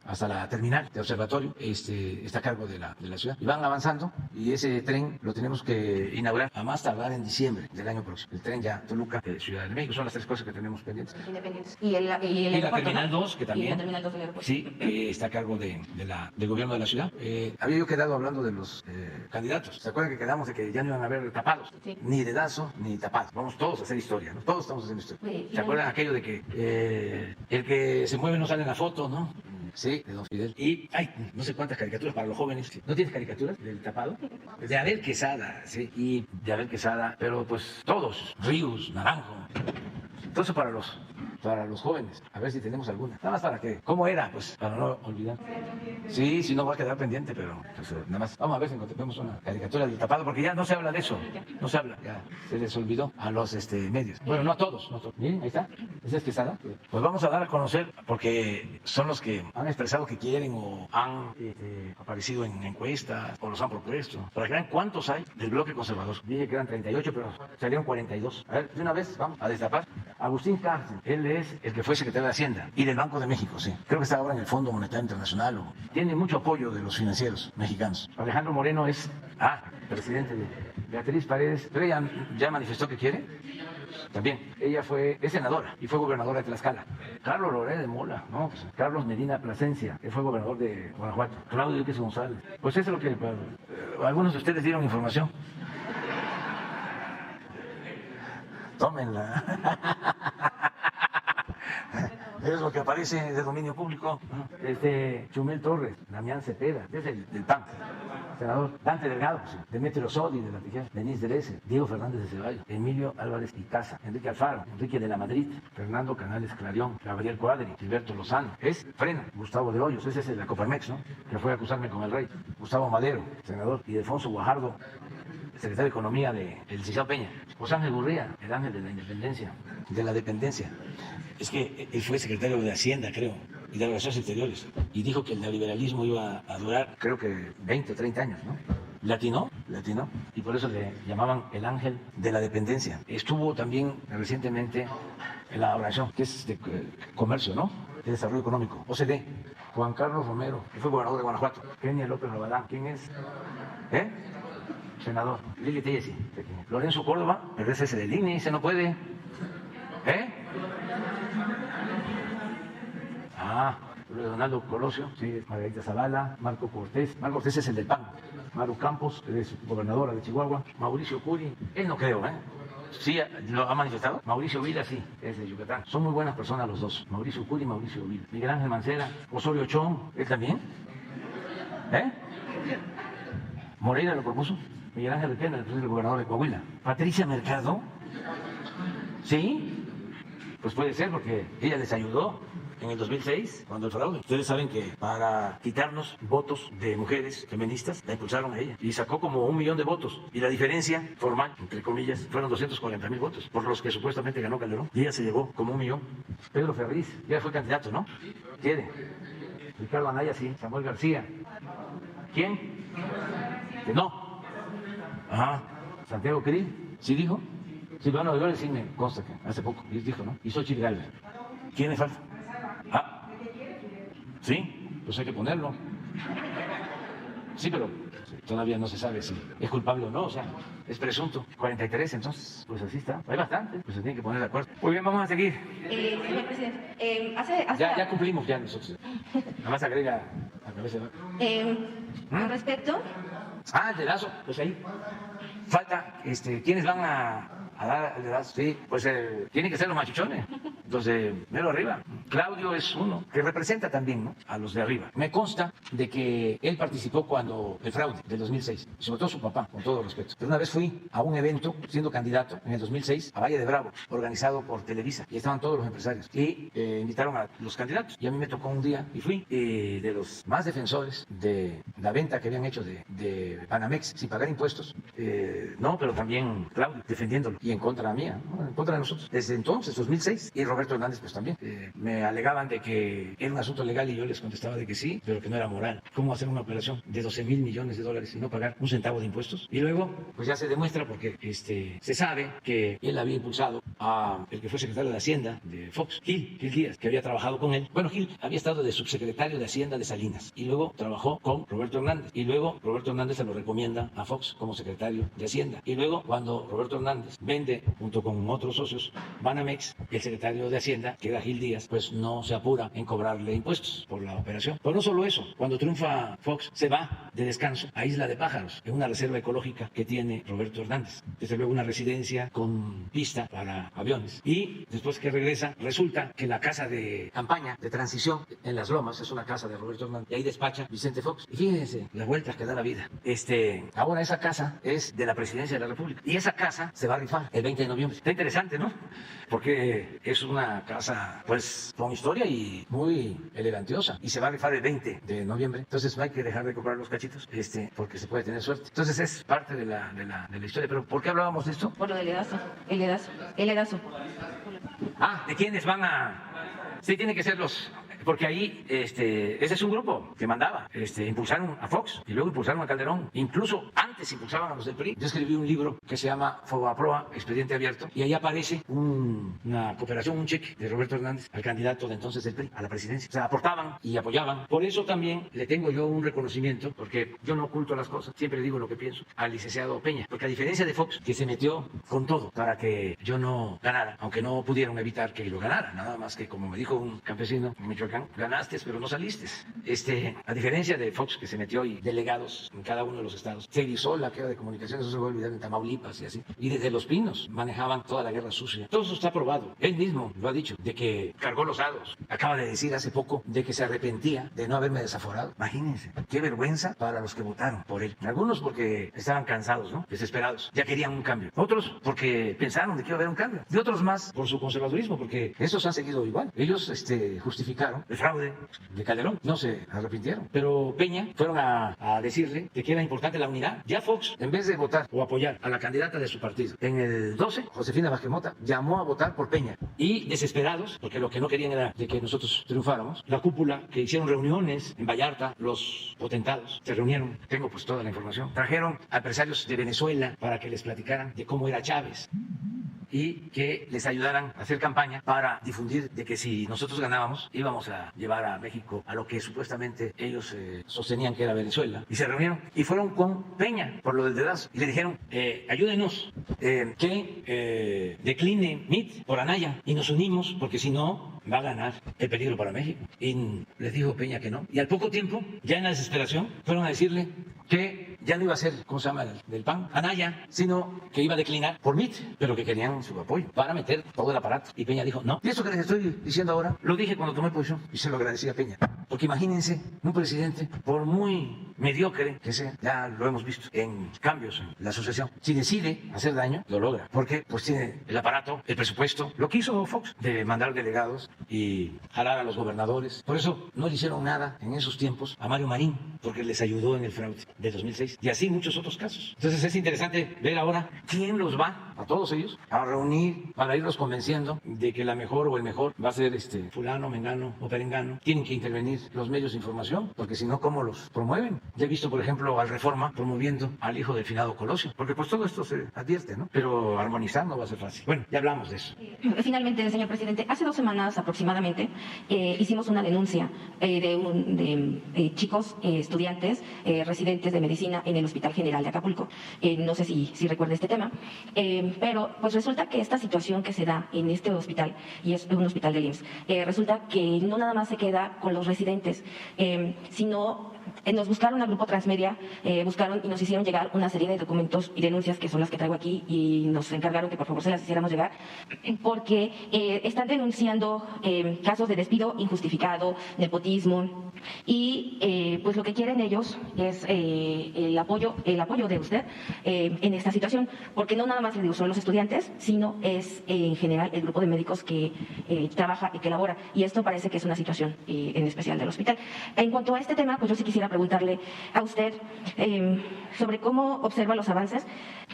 hasta la terminal de observatorio, está a cargo de la ciudad. Y van avanzando y ese tren lo tenemos que inaugurar a más tardar en diciembre del año próximo. El tren ya Toluca, Ciudad de México, son las tres cosas que tenemos pendientes. Independientes. Y la Terminal 2, que también. Y la Terminal 2 del aeropuerto. Sí, está a cargo del gobierno de la ciudad. Había yo quedado hablando de los candidatos. ¿Se acuerdan que quedamos de que ya no iban a haber tapados? Sí. Ni dedazo ni tapados. Vamos todos a hacer historia, ¿no? Todos estamos haciendo historia. Sí, ¿Se acuerdan aquello de que el que se mueve no sale en la foto, ¿no? Sí, de don Fidel. Y hay no sé cuántas caricaturas para los jóvenes. ¿No tienes caricaturas del tapado? De Abel Quesada, sí. Y de Abel Quesada, pero pues todos. Ríos, Naranjo. Entonces para los jóvenes, a ver si tenemos alguna. Nada más para que, ¿cómo era? Pues para no olvidar. Sí, sí, no va a quedar pendiente, pero pues, nada más. Vamos a ver si encontramos una caricatura del tapado, porque ya no se habla de eso. No se habla, ya se les olvidó a los medios. Bueno, no a todos. Miren, ahí está. ¿Esa es Quesada? Pues vamos a dar a conocer, porque son los que han expresado que quieren o han aparecido en encuestas o los han propuesto. Para que vean cuántos hay del bloque conservador. Dije que eran 38, pero salieron 42. A ver, de una vez vamos a destapar. Agustín Cárcel, él es el que fue secretario de Hacienda y del Banco de México, sí. Creo que está ahora en el Fondo Monetario Internacional. Tiene mucho apoyo de los financieros mexicanos. Alejandro Moreno es presidente de Beatriz Paredes, pero ella ya manifestó que quiere. También, ella es senadora y fue gobernadora de Tlaxcala. Carlos Loré de Mola, no, pues, Carlos Medina Plasencia, que fue gobernador de Guanajuato. Claudio Duque González. Pues eso es lo que algunos de ustedes dieron información. Tómenla. Es lo que aparece de dominio público. Chumel Torres, Damián Cepeda, es del PAN, senador Dante Delgado, Demetrio Sodi de la Tijera, Denise Derece, Diego Fernández de Ceballos, Emilio Álvarez Icaza, Enrique Alfaro, Enrique de la Madrid, Fernando Canales Clarión, Gabriel Cuadri, Gilberto Lozano, Frena, Gustavo de Hoyos, ese es el de la Coparmex, ¿no? Que fue a acusarme con el rey, Gustavo Madero, senador, y Alfonso Guajardo, secretario de Economía del licenciado Peña, José Ángel Gurría, el ángel de la independencia, de la dependencia. Es que él fue secretario de Hacienda, creo, y de Relaciones Exteriores, y dijo que el neoliberalismo iba a durar, creo que 20 o 30 años, ¿no? Latinó, y por eso le llamaban el ángel de la dependencia. Estuvo también recientemente en la oración, que es de comercio, ¿no? De desarrollo económico, OCDE. Juan Carlos Romero, que fue gobernador de Guanajuato. Kenia López Rabadán, ¿quién es? Senador. Lili Tellesi. Lorenzo Córdoba, pero ese es del INE, ese no puede. Donaldo Colosio, sí, Margarita Zavala, Marco Cortés. Marco Cortés es el del PAN. Maru Campos, que es gobernadora de Chihuahua. Mauricio Curi, él no creo, Sí, lo ha manifestado. Mauricio Vila, sí, es de Yucatán. Son muy buenas personas los dos. Mauricio Curi y Mauricio Vila. Miguel Ángel Mancera, Osorio Chong, él también. Moreira lo propuso. Miguel Ángel Requena, el gobernador de Coahuila. Patricia Mercado, sí, pues puede ser porque ella les ayudó en el 2006, cuando el fraude. Ustedes saben que para quitarnos votos de mujeres feministas, la impulsaron a ella. Y sacó como 1 millón de votos. Y la diferencia formal, entre comillas, fueron 240,000 votos, por los que supuestamente ganó Calderón. Y ella se llevó como 1 millón. Pedro Ferriz, ya fue candidato, ¿no? ¿Quién? Ricardo Anaya, sí. Samuel García. ¿Quién? Que no. Ajá. Santiago Krill, ¿sí dijo? Silvano Aureoles sí me consta que hace poco dijo, ¿no? Y Xochitl Gálvez. ¿Quién le falta? Ah, sí, pues hay que ponerlo. Sí, pero todavía no se sabe si es culpable o no, o sea, es presunto. 43, entonces, pues así está. Hay bastante, pues se tiene que poner de acuerdo. Muy bien, vamos a seguir. Señor presidente, Ya cumplimos ya nosotros. Nada más agrega a cabeza de vaca. Con respecto, El dedazo, pues ahí. Falta, ¿quiénes van a dar el dedazo? Sí, pues tienen que ser los machuchones, los de mero arriba. Claudio es uno que representa también, ¿no?, a los de arriba. Me consta de que él participó cuando el fraude del 2006, sobre todo su papá, con todo respeto. Pero una vez fui a un evento, siendo candidato, en el 2006, a Valle de Bravo, organizado por Televisa, y estaban todos los empresarios. Y invitaron a los candidatos. Y a mí me tocó un día, y fui de los más defensores de la venta que habían hecho de Banamex sin pagar impuestos. No, pero también Claudio, defendiéndolo, y en contra mía, ¿no?, en contra de nosotros. Desde entonces, 2006, y Roberto Hernández pues también. Me alegaban de que era un asunto legal y yo les contestaba de que sí, pero que no era moral. ¿Cómo hacer una operación de 12,000 millones de dólares y no pagar un centavo de impuestos? Y luego, pues ya se demuestra porque se sabe que él había impulsado a el que fue secretario de Hacienda de Fox, Gil Díaz, que había trabajado con él. Bueno, Gil había estado de subsecretario de Hacienda de Salinas y luego trabajó con Roberto Hernández. Y luego Roberto Hernández se lo recomienda a Fox como secretario de Hacienda. Y luego, cuando Roberto Hernández vende, junto con otros socios, Banamex, el secretario de Hacienda, que era Gil Díaz, pues no se apura en cobrarle impuestos por la operación. Pero no solo eso, cuando triunfa Fox, se va de descanso a Isla de Pájaros, en una reserva ecológica que tiene Roberto Hernández. Desde luego una residencia con pista para aviones. Y después que regresa, resulta que la casa de campaña de transición en Las Lomas es una casa de Roberto Hernández. Y ahí despacha Vicente Fox. Y fíjense las vueltas que da la vida. Ahora esa casa es de la Presidencia de la República. Y esa casa se va a rifar el 20 de noviembre. Está interesante, ¿no? Porque es una casa, pues, con historia y muy elegantiosa. Y se va a rifar el 20 de noviembre. Entonces no hay que dejar de comprar los cachitos, porque se puede tener suerte. Entonces es parte de la historia. Pero ¿por qué hablábamos de esto? por lo del Edazo, el Edazo. ¿De quiénes van a...? Sí, tienen que ser los... Porque ahí, ese es un grupo que mandaba. Impulsaron a Fox y luego impulsaron a Calderón. Incluso antes impulsaban a los del PRI. Yo escribí un libro que se llama Fobaproa, Expediente Abierto, y ahí aparece una cooperación, un cheque de Roberto Hernández al candidato de entonces del PRI a la presidencia. O sea, aportaban y apoyaban. Por eso también le tengo yo un reconocimiento, porque yo no oculto las cosas, siempre digo lo que pienso, al licenciado Peña. Porque a diferencia de Fox, que se metió con todo para que yo no ganara, aunque no pudieron evitar que lo ganara, nada más que, como me dijo un campesino en Michoacán, ganaste, pero no saliste. A diferencia de Fox, que se metió y delegados en cada uno de los estados, se erizó la queda de comunicaciones, eso se va a olvidar, en Tamaulipas y así. Y desde Los Pinos manejaban toda la guerra sucia. Todo eso está probado. Él mismo lo ha dicho, de que cargó los dados. Acaba de decir hace poco de que se arrepentía de no haberme desaforado. Imagínense, qué vergüenza para los que votaron por él. Algunos porque estaban cansados, ¿no?, desesperados. Ya querían un cambio. Otros porque pensaron de que iba a haber un cambio. Y otros más por su conservadurismo, porque esos han seguido igual. Ellos justificaron el fraude de Calderón, no se arrepintieron. Pero Peña fueron a decirle de que era importante la unidad. Ya Fox, en vez de votar o apoyar a la candidata de su partido, en el 12, Josefina Vázquez Mota, llamó a votar por Peña. Y desesperados, porque lo que no querían era de que nosotros triunfáramos, la cúpula, que hicieron reuniones en Vallarta, los potentados se reunieron, tengo pues toda la información, trajeron a empresarios de Venezuela para que les platicaran de cómo era Chávez y que les ayudaran a hacer campaña para difundir de que si nosotros ganábamos íbamos a llevar a México a lo que supuestamente ellos sostenían que era Venezuela. Y se reunieron y fueron con Peña por lo del dedazo y le dijeron, ayúdenos, que decline MIT por Anaya y nos unimos porque si no va a ganar el peligro para México. Y les dijo Peña que no. Y al poco tiempo, ya en la desesperación, fueron a decirle que ya no iba a ser, ¿cómo se llama?, del PAN, Anaya, sino que iba a declinar por MIT, pero que querían su apoyo para meter todo el aparato. Y Peña dijo, no. Y eso que les estoy diciendo ahora, lo dije cuando tomé posición y se lo agradecí a Peña. Porque imagínense, un presidente, por muy mediocre que sea, ya lo hemos visto en cambios en la asociación, si decide hacer daño, lo logra. Porque pues tiene el aparato, el presupuesto, lo que hizo Fox, de mandar delegados y jalar a los gobernadores. Por eso no le hicieron nada en esos tiempos a Mario Marín, porque les ayudó en el fraude de 2006. Y así muchos otros casos. Entonces es interesante ver ahora quién los va, a todos ellos, a reunir para irlos convenciendo de que la mejor o el mejor va a ser fulano, mengano o perengano. Tienen que intervenir los medios de información, porque si no, ¿cómo los promueven? Ya he visto, por ejemplo, al Reforma promoviendo al hijo del finado Colosio, porque pues todo esto se advierte, ¿no? Pero armonizar no va a ser fácil. Bueno, ya hablamos de eso. Finalmente, señor presidente, hace 2 semanas aproximadamente hicimos una denuncia de chicos, estudiantes, residentes de medicina en el Hospital General de Acapulco. No sé si recuerda este tema, pero pues resulta que esta situación que se da en este hospital, y es un hospital del IMSS, resulta que no nada más se queda con los residentes, sino nos buscaron a Grupo Transmedia, buscaron y nos hicieron llegar una serie de documentos y denuncias que son las que traigo aquí, y nos encargaron que por favor se las hiciéramos llegar, porque están denunciando casos de despido injustificado, nepotismo, y pues lo que quieren ellos es el apoyo de usted en esta situación, porque no nada más le digo son los estudiantes, sino es en general el grupo de médicos que trabaja y que labora, y esto parece que es una situación en especial del hospital. En cuanto a este tema, pues yo sí quisiera preguntarle a usted sobre cómo observa los avances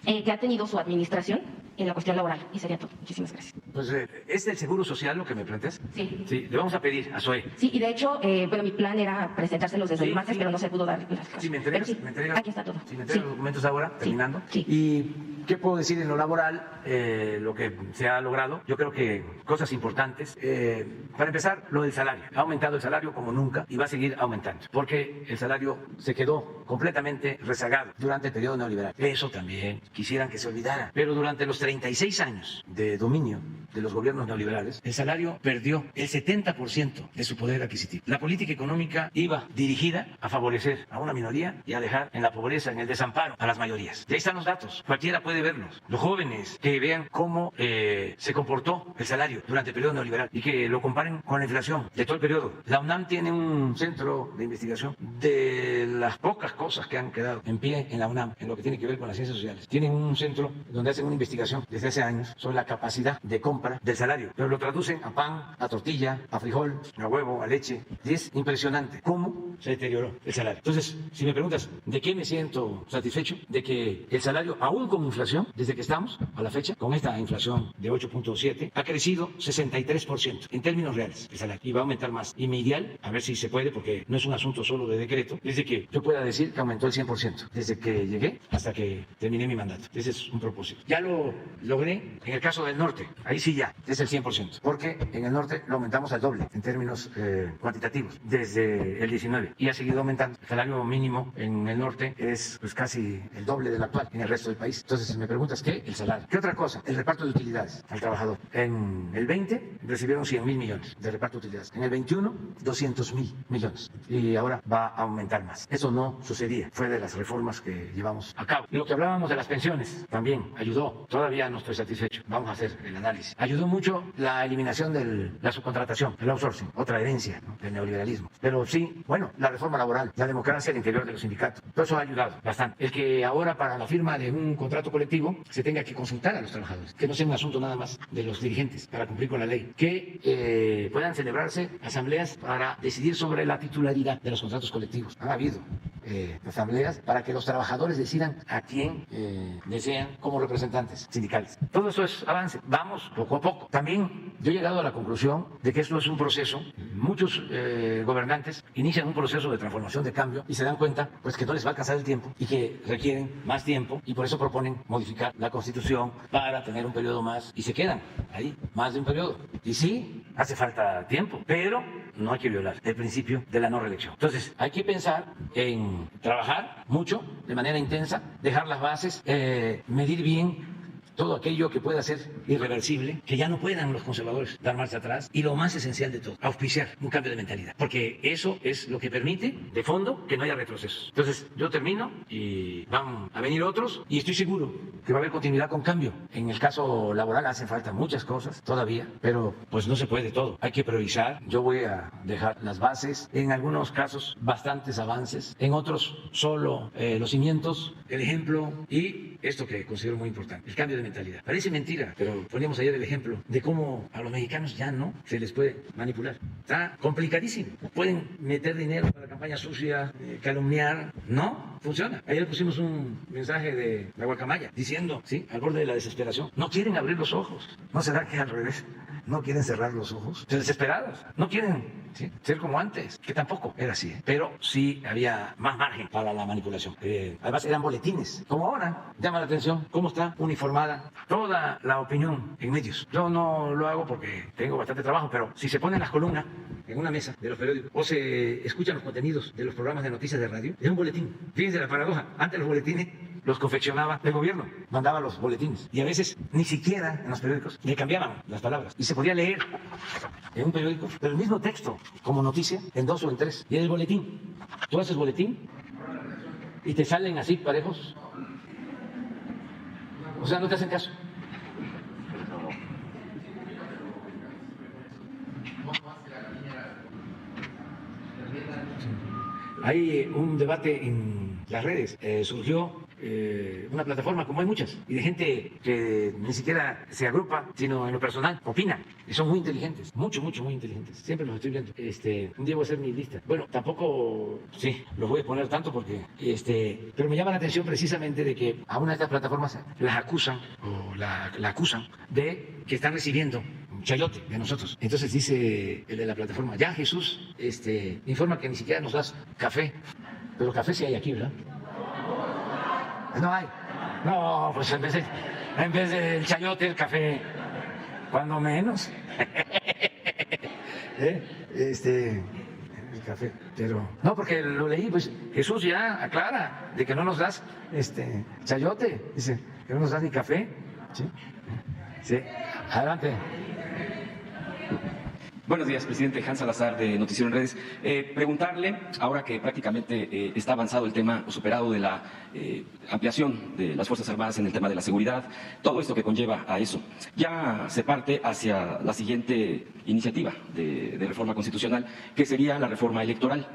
que ha tenido su administración en la cuestión laboral, y sería todo. Muchísimas gracias. Pues ¿es del Seguro Social lo que me planteas? Sí. Sí, le vamos a pedir a Zoe. Sí, y de hecho, bueno, mi plan era presentárselos desde el martes, sí. pero no se pudo dar. Sí, me entregas, aquí está todo. Si me entregas los documentos ahora, terminando. Sí. ¿Y qué puedo decir en lo laboral? Lo que se ha logrado, yo creo que cosas importantes. Para empezar, lo del salario. Ha aumentado el salario como nunca y va a seguir aumentando, porque el salario se quedó completamente rezagado durante el periodo neoliberal. Eso también quisieran que se olvidara. Pero durante los 36 años de dominio de los gobiernos neoliberales, el salario perdió el 70% de su poder adquisitivo. La política económica iba dirigida a favorecer a una minoría y a dejar en la pobreza, en el desamparo, a las mayorías. Y ahí están los datos, cualquiera puede verlos. Los jóvenes que vean cómo se comportó el salario durante el periodo neoliberal y que lo comparen con la inflación de todo el periodo. La UNAM tiene un centro de investigación de las pocas cosas que han quedado en pie en la UNAM en lo que tiene que ver con las ciencias sociales. Tienen un centro donde hacen una investigación desde hace años sobre la capacidad de compra del salario, pero lo traducen a pan, a tortilla, a frijol, a huevo, a leche, y es impresionante cómo se deterioró el salario. Entonces, si me preguntas de qué me siento satisfecho, de que el salario, aún con inflación, desde que estamos a la fecha, con esta inflación de 8.7, ha crecido 63% en términos reales el salario, y va a aumentar más. Y mi ideal, a ver si se puede, porque no es un asunto solo de decreto, es de que yo pueda decir que aumentó el 100% desde que llegué hasta que terminé mi mandato. Ese es un propósito. Ya lo logré en el caso del norte, ahí sí ya es el 100%, porque en el norte lo aumentamos al doble en términos cuantitativos desde el 19 y ha seguido aumentando. El salario mínimo en el norte es pues casi el doble del actual en el resto del país. Entonces, si me preguntas qué, el salario. ¿Qué otra cosa? El reparto de utilidades al trabajador. En el 20 recibieron 100.000 millones de reparto de utilidades. En el 21, 200.000 millones. Y ahora va a aumentar más. Eso no sucedía. Fue de las reformas que llevamos a cabo. Y lo que hablábamos de las pensiones también ayudó. Todavía no estoy satisfecho. Vamos a hacer el análisis. Ayudó mucho la eliminación de la subcontratación, el outsourcing, otra herencia, ¿no?, del neoliberalismo. Pero sí, bueno, la reforma laboral, la democracia al interior de los sindicatos. Todo eso ha ayudado bastante. El que ahora para la firma de un contrato colectivo se tenga que consultar a los trabajadores, que no sea un asunto nada más de los dirigentes para cumplir con la ley, que puedan celebrarse asambleas para decidir sobre la titularidad de los contratos colectivos. Ha habido asambleas para que los trabajadores decidan a quién desean como representantes sindicales. Todo eso es avance. Vamos poco a poco. También yo he llegado a la conclusión de que esto es un proceso. Muchos gobernantes inician un proceso de transformación, de cambio, y se dan cuenta pues que no les va a alcanzar el tiempo y que requieren más tiempo, y por eso proponen modificar la Constitución para tener un periodo más, y se quedan ahí más de un periodo. Y sí, hace falta tiempo, pero no hay que violar el principio de la no reelección. Entonces, hay que pensar en trabajar mucho, de manera intensa, dejar las bases, medir bien todo aquello que pueda ser irreversible, que ya no puedan los conservadores dar marcha atrás, y lo más esencial de todo, auspiciar un cambio de mentalidad, porque eso es lo que permite, de fondo, que no haya retrocesos. Entonces, yo termino y van a venir otros, y estoy seguro que va a haber continuidad con cambio. En el caso laboral hacen falta muchas cosas todavía, pero pues no se puede todo, hay que priorizar. Yo voy a dejar las bases, en algunos casos bastantes avances, en otros solo los cimientos, el ejemplo y esto que considero muy importante, el cambio de mentalidad. Parece mentira, pero poníamos ayer el ejemplo de cómo a los mexicanos ya no se les puede manipular. Está complicadísimo. Pueden meter dinero para campaña sucia, calumniar. No funciona. Ayer pusimos un mensaje de la guacamaya diciendo, sí, al borde de la desesperación, no quieren abrir los ojos. ¿No será que al revés? No quieren cerrar los ojos, desesperados, no quieren ser como antes, que tampoco era así, pero sí había más margen para la manipulación. Además eran boletines, como ahora. Llama la atención cómo está uniformada toda la opinión en medios. Yo no lo hago porque tengo bastante trabajo, pero si se ponen las columnas en una mesa de los periódicos o se escuchan los contenidos de los programas de noticias de radio, es un boletín. Fíjense la paradoja, antes los boletines los confeccionaba el gobierno, mandaba los boletines y a veces ni siquiera en los periódicos le cambiaban las palabras y se podía leer en un periódico, pero el mismo texto como noticia en 2 o en 3. Y en el boletín, tú haces boletín y te salen así parejos, o sea, no te hacen caso. Hay un debate en las redes, surgió una plataforma, como hay muchas, y de gente que ni siquiera se agrupa, sino en lo personal, opinan, y son muy inteligentes, mucho, muy inteligentes, siempre los estoy viendo. Un día voy a hacer mi lista. Bueno, tampoco, sí, los voy a exponer tanto porque, pero me llama la atención precisamente de que a una de estas plataformas las acusan, o la acusan de que están recibiendo chayote de nosotros. Entonces dice el de la plataforma, ya Jesús, informa que ni siquiera nos das café, pero café sí hay aquí, ¿verdad? No hay. No, pues en vez del chayote, el café, cuando menos. El café, pero no, porque lo leí, pues Jesús ya aclara de que no nos das chayote, dice que no nos das ni café. Sí, adelante. Buenos días, presidente. Hans Salazar, de Noticiero en Redes. Preguntarle, ahora que prácticamente está avanzado el tema, o superado, de la ampliación de las Fuerzas Armadas en el tema de la seguridad, todo esto que conlleva a eso, ya se parte hacia la siguiente iniciativa de reforma constitucional, que sería la reforma electoral.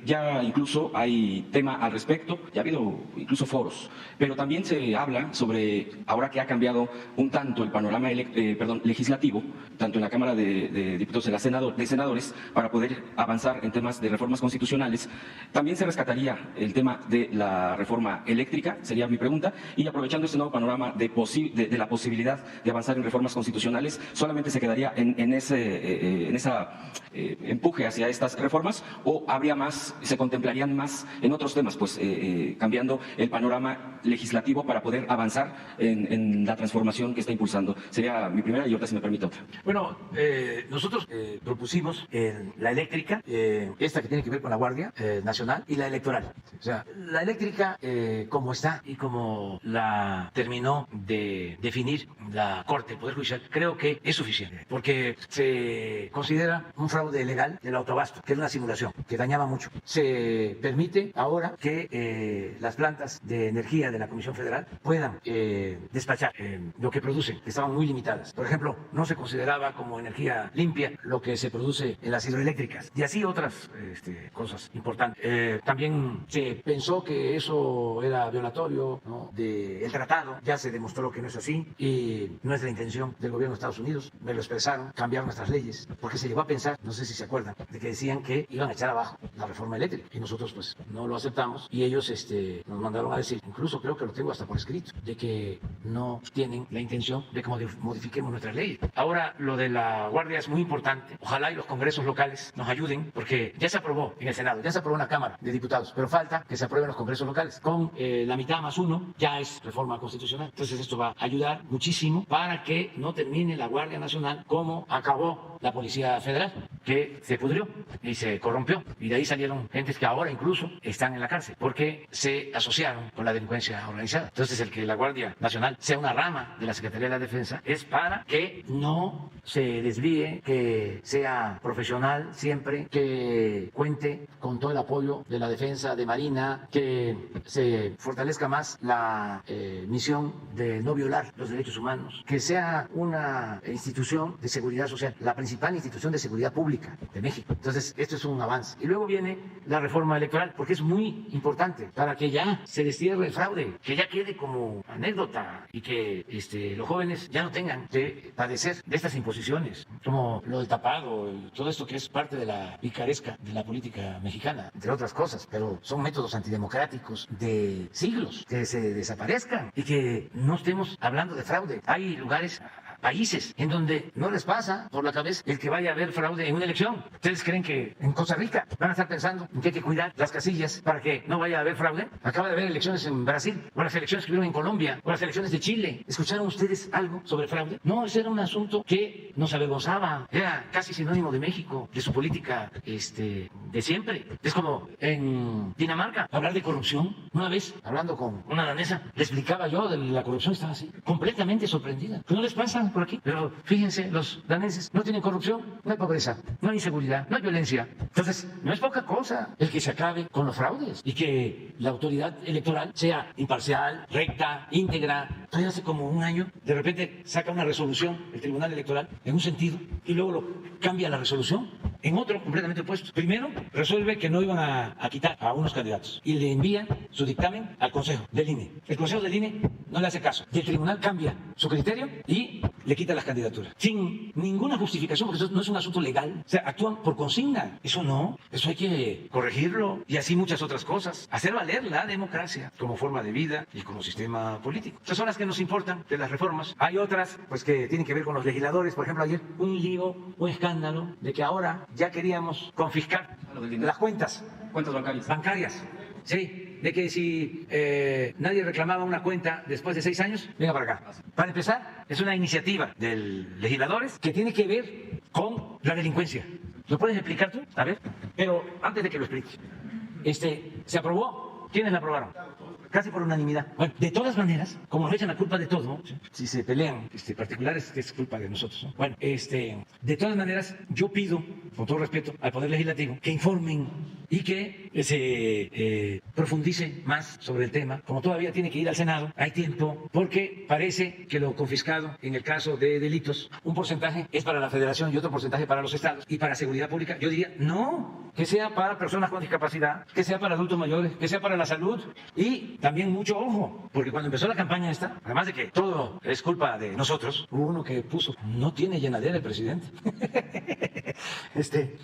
Ya incluso hay tema al respecto, ya ha habido incluso foros, pero también se habla sobre, ahora que ha cambiado un tanto el panorama legislativo, tanto en la Cámara de Diputados de senadores, para poder avanzar en temas de reformas constitucionales. También se rescataría el tema de la reforma eléctrica, sería mi pregunta, y aprovechando este nuevo panorama de la posibilidad de avanzar en reformas constitucionales, ¿solamente se quedaría en ese empuje hacia estas reformas, o habría más, se contemplarían más en otros temas, pues cambiando el panorama legislativo para poder avanzar en la transformación que está impulsando? Sería mi primera, y ahorita, si me permite, otra. Bueno, nosotros propusimos la eléctrica, esta que tiene que ver con la Guardia Nacional, y la electoral. O sea, la eléctrica, como está y como la terminó de definir la Corte, el Poder Judicial, creo que es suficiente, porque se considera un fraude legal del autoabasto, que es una simulación, que dañaba mucho. Se permite ahora que las plantas de energía de la Comisión Federal puedan despachar lo que producen, que estaban muy limitadas. Por ejemplo, no se consideraba como energía limpia lo que se produce en las hidroeléctricas, y así otras cosas importantes. También se pensó que eso era violatorio, ¿no?, del tratado. Ya se demostró que no es así, y no es la intención del gobierno de Estados Unidos. Me lo expresaron, cambiar nuestras leyes, porque se llegó a pensar, no sé si se acuerdan, de que decían que iban a echar abajo la reforma eléctrica, y nosotros pues no lo aceptamos, y ellos nos mandaron a decir, incluso creo que lo tengo hasta por escrito, de que no tienen la intención de que modifiquemos nuestras leyes. Ahora, lo de la Guardia es muy importante. Ojalá y los congresos locales nos ayuden, porque ya se aprobó en el Senado, ya se aprobó en la Cámara de Diputados, pero falta que se aprueben los congresos locales. Con la mitad más uno ya es reforma constitucional. Entonces esto va a ayudar muchísimo para que no termine la Guardia Nacional como acabó la Policía Federal, que se pudrió y se corrompió. Y de ahí salieron gentes que ahora incluso están en la cárcel porque se asociaron con la delincuencia organizada. Entonces, el que la Guardia Nacional sea una rama de la Secretaría de la Defensa es para que no se desvíe, que sea profesional siempre, que cuente con todo el apoyo de la Defensa, de Marina, que se fortalezca más la misión de no violar los derechos humanos, que sea una institución de seguridad social, la principal institución de seguridad pública de México. Entonces, esto es un avance. Y luego viene la reforma electoral, porque es muy importante para que ya se destierre el fraude, que ya quede como anécdota y que los jóvenes ya no tengan que padecer de estas imposiciones, como lo del tapado y todo esto que es parte de la picaresca de la política mexicana, entre otras cosas, pero son métodos antidemocráticos de siglos, que se desaparezcan y que no estemos hablando de fraude. Hay lugares, países en donde no les pasa por la cabeza el que vaya a haber fraude en una elección. ¿Ustedes creen que en Costa Rica van a estar pensando en que hay que cuidar las casillas para que no vaya a haber fraude? Acaba de haber elecciones en Brasil, o las elecciones que hubieron en Colombia, o las elecciones de Chile. ¿Escucharon ustedes algo sobre fraude? No, ese era un asunto que nos avergonzaba. Era casi sinónimo de México, de su política de siempre. Es como en Dinamarca, hablar de corrupción. Una vez, hablando con una danesa, le explicaba yo de la corrupción, estaba así, completamente sorprendida. ¿No les pasa por aquí? Pero fíjense, los daneses no tienen corrupción, no hay pobreza, no hay inseguridad, no hay violencia. Entonces, no es poca cosa el que se acabe con los fraudes y que la autoridad electoral sea imparcial, recta, íntegra. Todavía hace como un año, de repente saca una resolución el Tribunal Electoral en un sentido y luego lo cambia la resolución en otro completamente opuesto. Primero, resuelve que no iban a quitar a unos candidatos y le envían su dictamen al Consejo del INE. El Consejo del INE no le hace caso y el Tribunal cambia su criterio y le quita las candidaturas sin ninguna justificación, porque eso no es un asunto legal. O sea, actúan por consigna. Eso no, eso hay que corregirlo y así muchas otras cosas. Hacer valer la democracia como forma de vida y como sistema político. Esas son las que nos importan de las reformas. Hay otras, pues, que tienen que ver con los legisladores. Por ejemplo, ayer un lío, un escándalo de que ahora ya queríamos confiscar las cuentas bancarias. Sí, de que si nadie reclamaba una cuenta después de 6 años, venga para acá. Para empezar, es una iniciativa de legisladores que tiene que ver con la delincuencia. ¿Lo puedes explicar tú? A ver. Pero antes de que lo expliques, se aprobó. ¿Quiénes la aprobaron? Casi por unanimidad. Bueno, de todas maneras, como nos echan la culpa de todo, ¿no? Si se pelean particulares, es culpa de nosotros, ¿no? Bueno, de todas maneras, yo pido, con todo respeto, al Poder Legislativo, que informen y que se profundice más sobre el tema. Como todavía tiene que ir al Senado, hay tiempo, porque parece que lo confiscado en el caso de delitos, un porcentaje es para la Federación y otro porcentaje para los estados. Y para seguridad pública, yo diría, no, que sea para personas con discapacidad, que sea para adultos mayores, que sea para la salud. Y también mucho ojo, porque cuando empezó la campaña esta, además de que todo es culpa de nosotros, hubo uno que puso, no tiene llenadera el presidente.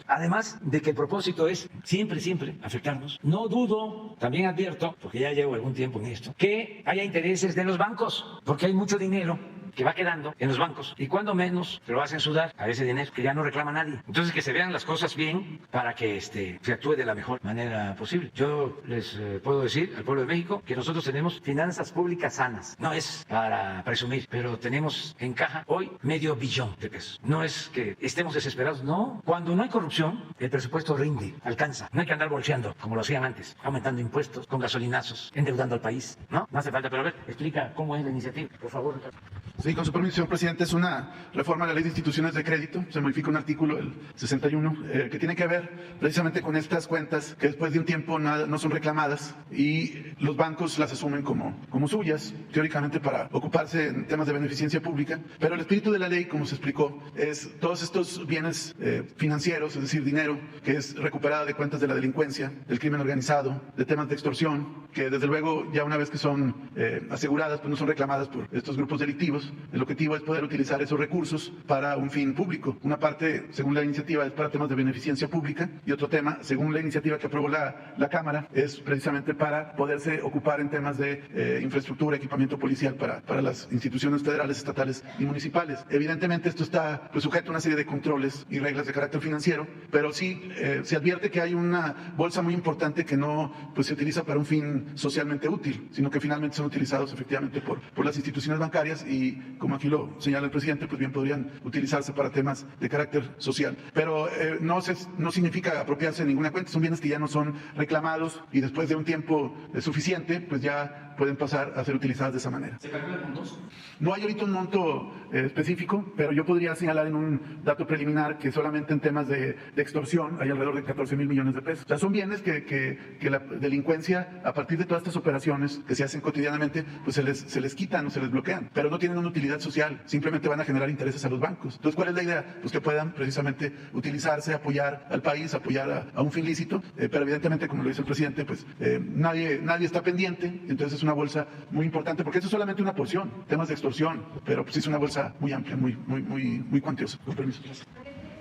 Además de que el propósito es siempre afectarnos. No dudo, también advierto, porque ya llevo algún tiempo en esto, que haya intereses de los bancos, porque hay mucho dinero que va quedando en los bancos y cuando menos se lo hacen sudar a ese dinero que ya no reclama nadie. Entonces, que se vean las cosas bien para que se actúe de la mejor manera posible. Yo les puedo decir al pueblo de México que nosotros tenemos finanzas públicas sanas. No es para presumir, pero tenemos en caja hoy $500 billion de pesos. No es que estemos desesperados, no. Cuando no hay corrupción, el presupuesto rinde, alcanza. No hay que andar bolseando como lo hacían antes, aumentando impuestos, con gasolinazos, endeudando al país. No hace falta, pero a ver, explica cómo es la iniciativa, por favor, Ricardo. Sí, con su permiso, señor presidente, es una reforma a la Ley de Instituciones de Crédito. Se modifica un artículo, el 61, que tiene que ver precisamente con estas cuentas que después de un tiempo no son reclamadas y los bancos las asumen como suyas, teóricamente para ocuparse en temas de beneficencia pública. Pero el espíritu de la ley, como se explicó, es todos estos bienes financieros, es decir, dinero que es recuperado de cuentas de la delincuencia, del crimen organizado, de temas de extorsión, que desde luego ya una vez que son aseguradas, pues no son reclamadas por estos grupos delictivos. El objetivo es poder utilizar esos recursos para un fin público. Una parte, según la iniciativa, es para temas de beneficencia pública y otro tema, según la iniciativa que aprobó la Cámara, es precisamente para poderse ocupar en temas de infraestructura, equipamiento policial para las instituciones federales, estatales y municipales. Evidentemente esto está sujeto a una serie de controles y reglas de carácter financiero, pero sí se advierte que hay una bolsa muy importante que no se utiliza para un fin socialmente útil, sino que finalmente son utilizados efectivamente por las instituciones bancarias y y, como aquí lo señala el presidente, pues bien podrían utilizarse para temas de carácter social. Pero no significa apropiarse de ninguna cuenta, son bienes que ya no son reclamados y después de un tiempo suficiente, pues ya pueden pasar a ser utilizadas de esa manera. ¿Se calculan montos? No hay ahorita un monto específico, pero yo podría señalar en un dato preliminar que solamente en temas de extorsión hay alrededor de 14,000 millones de pesos. O sea, son bienes que la delincuencia, a partir de todas estas operaciones que se hacen cotidianamente, pues se les quitan o se les bloquean, pero no tienen una utilidad social, simplemente van a generar intereses a los bancos. Entonces, ¿cuál es la idea? Pues que puedan precisamente utilizarse, apoyar al país, apoyar a un fin lícito, pero evidentemente, como lo dice el presidente, pues nadie está pendiente, entonces es una bolsa muy importante, porque eso es solamente una porción, temas de extorsión, pero pues es una bolsa muy amplia, muy cuantiosa. Con permiso.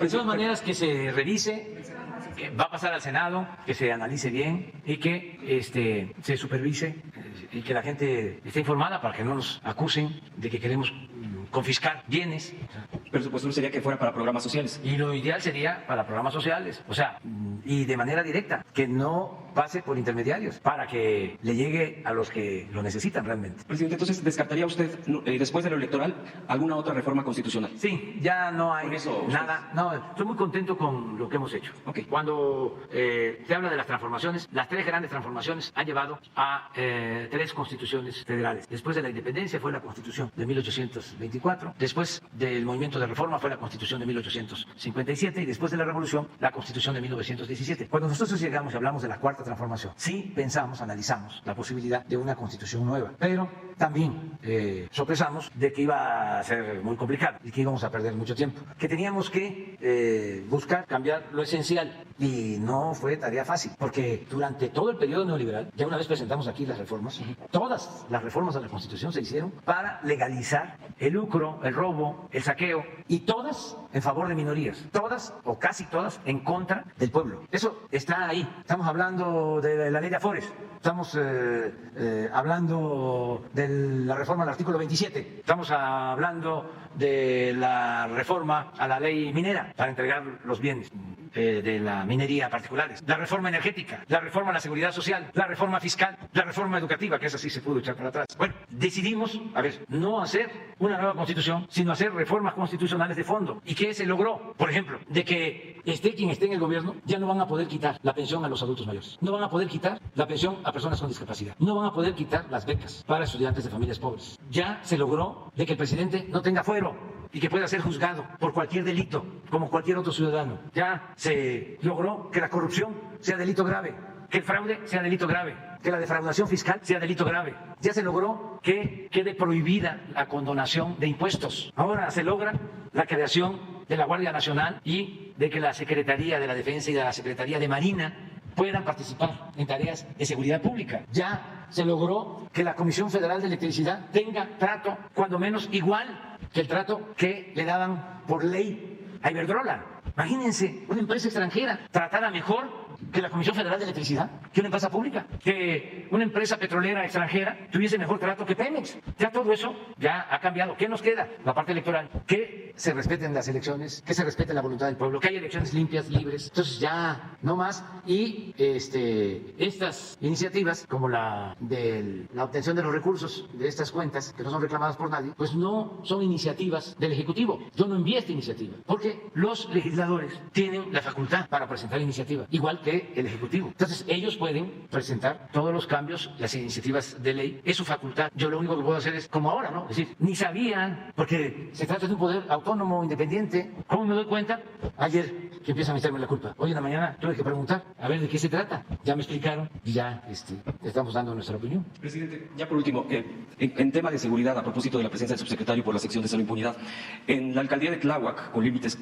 De todas maneras, que se revise, que va a pasar al Senado, que se analice bien y que se supervise y que la gente esté informada para que no nos acusen de que queremos confiscar bienes. Pero su postura sería que fuera para programas sociales. Y lo ideal sería para programas sociales, o sea, y de manera directa, que no pase por intermediarios, para que le llegue a los que lo necesitan realmente. Presidente, entonces, ¿descartaría usted, después de lo electoral, alguna otra reforma constitucional? Sí, ya no hay eso, nada. No, estoy muy contento con lo que hemos hecho. Ok. Cuando se habla de las transformaciones, las 3 grandes transformaciones han llevado a 3 constituciones federales. Después de la independencia fue la Constitución de 1824, después del movimiento de reforma fue la Constitución de 1857 y después de la Revolución la Constitución de 1917. Cuando nosotros llegamos y hablamos de la cuarta transformación, sí pensamos, analizamos la posibilidad de una Constitución nueva, pero también sopesamos de que iba a ser muy complicado y que íbamos a perder mucho tiempo, que teníamos que buscar cambiar lo esencial y no fue tarea fácil, porque durante todo el periodo neoliberal, ya una vez presentamos aquí las reformas, todas las reformas a la Constitución se hicieron para legalizar el lucro, el robo, el saqueo, y todas en favor de minorías, todas o casi todas en contra del pueblo. Eso está ahí. Estamos hablando de la ley de Afores, estamos hablando de la reforma al artículo 27, estamos hablando de la reforma a la ley minera para entregar los bienes de la minería a particulares, la reforma energética, la reforma a la seguridad social, la reforma fiscal, la reforma educativa, que esa sí se pudo echar para atrás. Bueno, decidimos, no hacer una nueva constitución, sino hacer reformas constitucionales de fondo. ¿Y qué se logró? Por ejemplo, de que quien esté en el gobierno, ya no van a poder quitar la pensión a los adultos mayores, no van a poder quitar la pensión a personas con discapacidad, no van a poder quitar las becas para estudiantes de familias pobres. Ya se logró de que el presidente no tenga fuero y que pueda ser juzgado por cualquier delito, como cualquier otro ciudadano. Ya se logró que la corrupción sea delito grave, que el fraude sea delito grave, que la defraudación fiscal sea delito grave. Ya se logró que quede prohibida la condonación de impuestos. Ahora se logra la creación de la Guardia Nacional y de que la Secretaría de la Defensa y de la Secretaría de Marina puedan participar en tareas de seguridad pública. Ya se logró que la Comisión Federal de Electricidad tenga trato, cuando menos igual que el trato que le daban por ley a Iberdrola. Imagínense, una empresa extranjera tratada mejor que la Comisión Federal de Electricidad, que una empresa pública, que una empresa petrolera extranjera tuviese mejor trato que Pemex. Ya todo eso ya ha cambiado. ¿Qué nos queda? La parte electoral. Que se respeten las elecciones, que se respete la voluntad del pueblo, que haya elecciones limpias, libres. Entonces ya no más. Y estas iniciativas, como la de la obtención de los recursos de estas cuentas, que no son reclamadas por nadie, pues no son iniciativas del Ejecutivo. Yo no envié esta iniciativa, porque los legisladores tienen la facultad para presentar iniciativa, igual que el Ejecutivo. Entonces ellos pueden presentar todos los cambios, las iniciativas de ley, es su facultad. Yo lo único que puedo hacer es como ahora, ¿no? Es decir, ni sabían, porque se trata de un poder autónomo, independiente. ¿Cómo me doy cuenta? Ayer que empiezan a echarme la culpa. Hoy en la mañana tuve que preguntar a ver de qué se trata. Ya me explicaron y ya estamos dando nuestra opinión. Presidente, ya por último, en tema de seguridad, a propósito de la presencia del subsecretario por la sección de Cero Impunidad, en la alcaldía de Tláhuac, con límites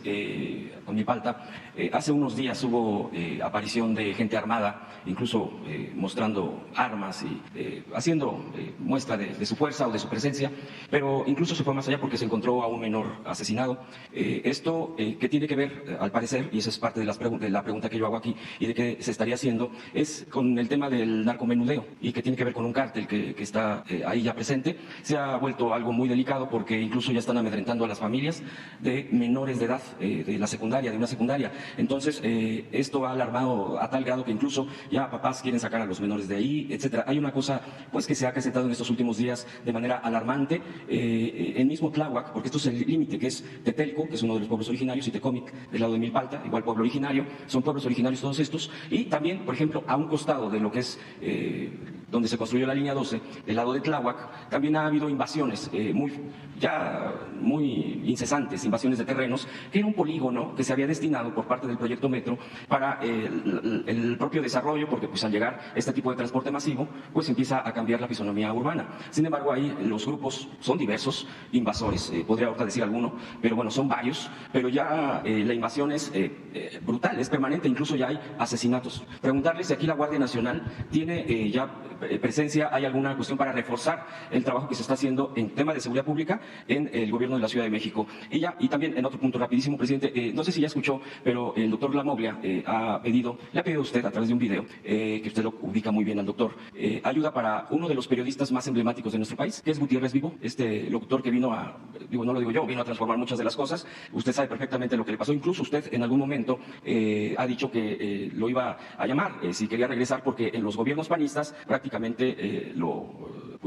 con Mipalta, hace unos días hubo aparición de gente armada, incluso mostrando armas y haciendo muestra de su fuerza o de su presencia, pero incluso se fue más allá porque se encontró a un menor asesinado. asesinado. Esto que tiene que ver, al parecer, y esa es parte de la pregunta que yo hago aquí y de que se estaría haciendo, es con el tema del narcomenudeo y que tiene que ver con un cártel que está ahí ya presente. Se ha vuelto algo muy delicado porque incluso ya están amedrentando a las familias de menores de edad, de la secundaria, de una secundaria. Entonces, esto ha alarmado a tal grado que incluso ya papás quieren sacar a los menores de ahí, etcétera. Hay una cosa pues que se ha acrecentado en estos últimos días de manera alarmante. El mismo Tláhuac, porque esto es el límite, que es Tetelco, que es uno de los pueblos originarios, y Tecómic, del lado de Milpalta, igual pueblo originario, son pueblos originarios todos estos, y también, por ejemplo, a un costado de lo que es donde se construyó la línea 12, del lado de Tláhuac, también ha habido invasiones muy incesantes, invasiones de terrenos, que era un polígono que se había destinado por parte del proyecto Metro para el propio desarrollo, porque pues al llegar este tipo de transporte masivo, pues empieza a cambiar la fisonomía urbana. Sin embargo, ahí los grupos son diversos, invasores, podría ahorita decir alguno, pero bueno, son varios, pero ya la invasión es brutal, es permanente, incluso ya hay asesinatos. Preguntarle si aquí la Guardia Nacional tiene ya presencia, hay alguna cuestión para reforzar el trabajo que se está haciendo en tema de seguridad pública en el gobierno de la Ciudad de México. Y también en otro punto rapidísimo, presidente, no sé si ya escuchó, pero el doctor Lamoglia le ha pedido a usted a través de un video, que usted lo ubica muy bien al doctor, ayuda para uno de los periodistas más emblemáticos de nuestro país, que es Gutiérrez Vivo, este locutor que vino no lo digo yo, vino a transformar muchas de las cosas. Usted sabe perfectamente lo que le pasó, incluso usted en algún momento ha dicho que lo iba a llamar si quería regresar, porque en los gobiernos panistas prácticamente lo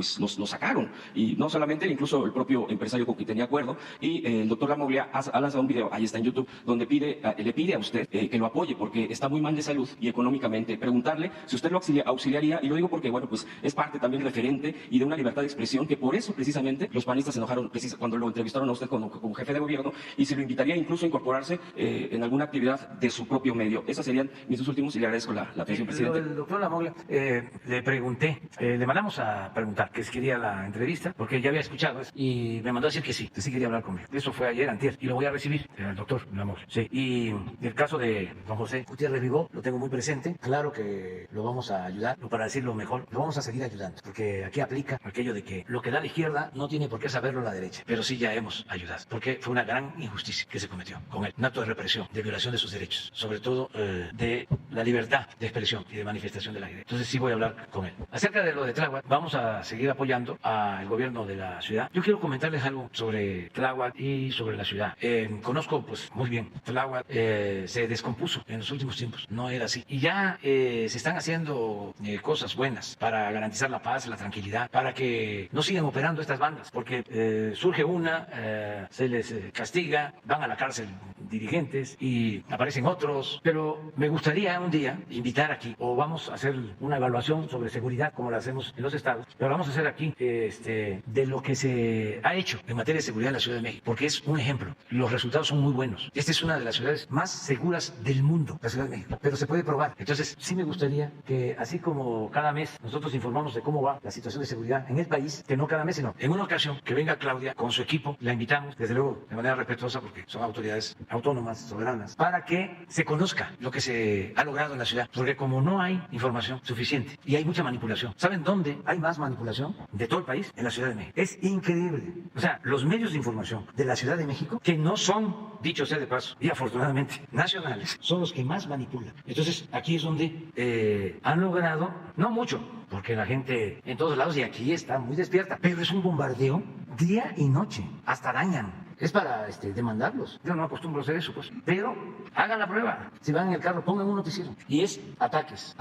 sacaron, y no solamente, incluso el propio empresario con quien tenía acuerdo, y el doctor Lamoglia ha lanzado un video, ahí está en YouTube, donde le pide a usted que lo apoye porque está muy mal de salud y económicamente. Preguntarle si usted lo auxiliaría, y lo digo porque, bueno, pues es parte también referente y de una libertad de expresión, que por eso precisamente los panistas se enojaron cuando lo entrevistaron a usted como jefe de gobierno, y se lo invitaría incluso a incorporarse en alguna actividad de su propio medio. Esos serían mis dos últimos, y le agradezco la atención, presidente. El doctor Lamoglia, le pregunté, le mandamos a preguntar que si quería la entrevista, porque ya había escuchado eso, y me mandó a decir que sí quería hablar conmigo. Eso fue ayer, antier, y lo voy a recibir, el doctor Lamoglia. Sí, y el caso de don José Gutiérrez Vivó lo tengo muy presente. Claro que lo vamos a ayudar, o para decirlo mejor, lo vamos a seguir ayudando, porque aquí aplica aquello de que lo que da la izquierda no tiene por qué saberlo la derecha, pero sí ya hemos ayudado, porque fue una gran injusticia que se cometió con él, un acto de represión, de violación de sus derechos, sobre todo de la libertad de expresión y de manifestación de la idea. Entonces sí voy a hablar con él. Acerca de lo de Tláhuac, vamos a seguir apoyando al gobierno de la ciudad. Yo quiero comentarles algo sobre Tláhuac y sobre la ciudad. Conozco pues muy bien Tláhuac, se descompuso en los últimos tiempos, no era así, y ya se están haciendo cosas buenas para garantizar la paz, la tranquilidad, para que no sigan operando estas bandas, porque surge una, se les castiga, van a la cárcel dirigentes y aparecen otros, pero me gustaría un día invitar aquí, o vamos a hacer una evaluación sobre seguridad como la hacemos en los estados, pero vamos a hacer aquí de lo que se ha hecho en materia de seguridad en la Ciudad de México, porque es un ejemplo, los resultados son muy buenos. Esta es una de las ciudades más seguras del mundo, la Ciudad de México, pero se puede probar. Entonces sí me gustaría que, así como cada mes nosotros informamos de cómo va la situación de seguridad en el país, que no cada mes, sino en una ocasión que venga Claudia con su equipo, la invitamos, desde luego de manera respetuosa, porque son autoridades autónomas, soberanas, para que se conozca lo que se ha logrado en la ciudad, porque como no hay información suficiente y hay mucha manipulación. ¿Saben dónde hay más manipulación de todo el país? En la Ciudad de México. Es increíble. O sea, los medios de información de la Ciudad de México, que no son, dicho sea de paso, y afortunadamente nacionales, son los que más manipulan. Entonces, aquí es donde han logrado, no mucho, porque la gente en todos lados y aquí está muy despierta, pero es un bombardeo día y noche, hasta dañan. Es para demandarlos. Yo no acostumbro a hacer eso, pues. Pero hagan la prueba. Si van en el carro, pongan un noticiero. Y es ataques.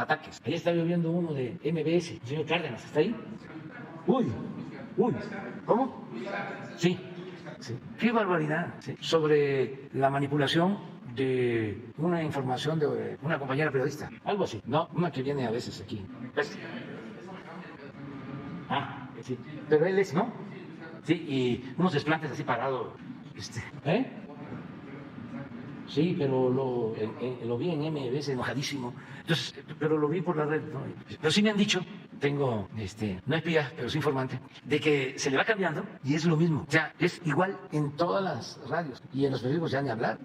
Ahí está lloviendo uno de MBS, el señor Cárdenas, ¿está ahí? Uy. ¿Cómo? Sí. Qué barbaridad. Sí. Sobre la manipulación de una información de una compañera periodista. Algo así. No, una que viene a veces aquí. Sí. Pero él es, ¿no? Sí, y unos desplantes así parados. Sí, pero lo vi en MBS enojadísimo. Entonces, pero lo vi por la red, ¿no? Pero sí me han dicho, tengo, no espía, pero sí informante, de que se le va cambiando y es lo mismo. O sea, es igual en todas las radios y en los periódicos ya ni hablar.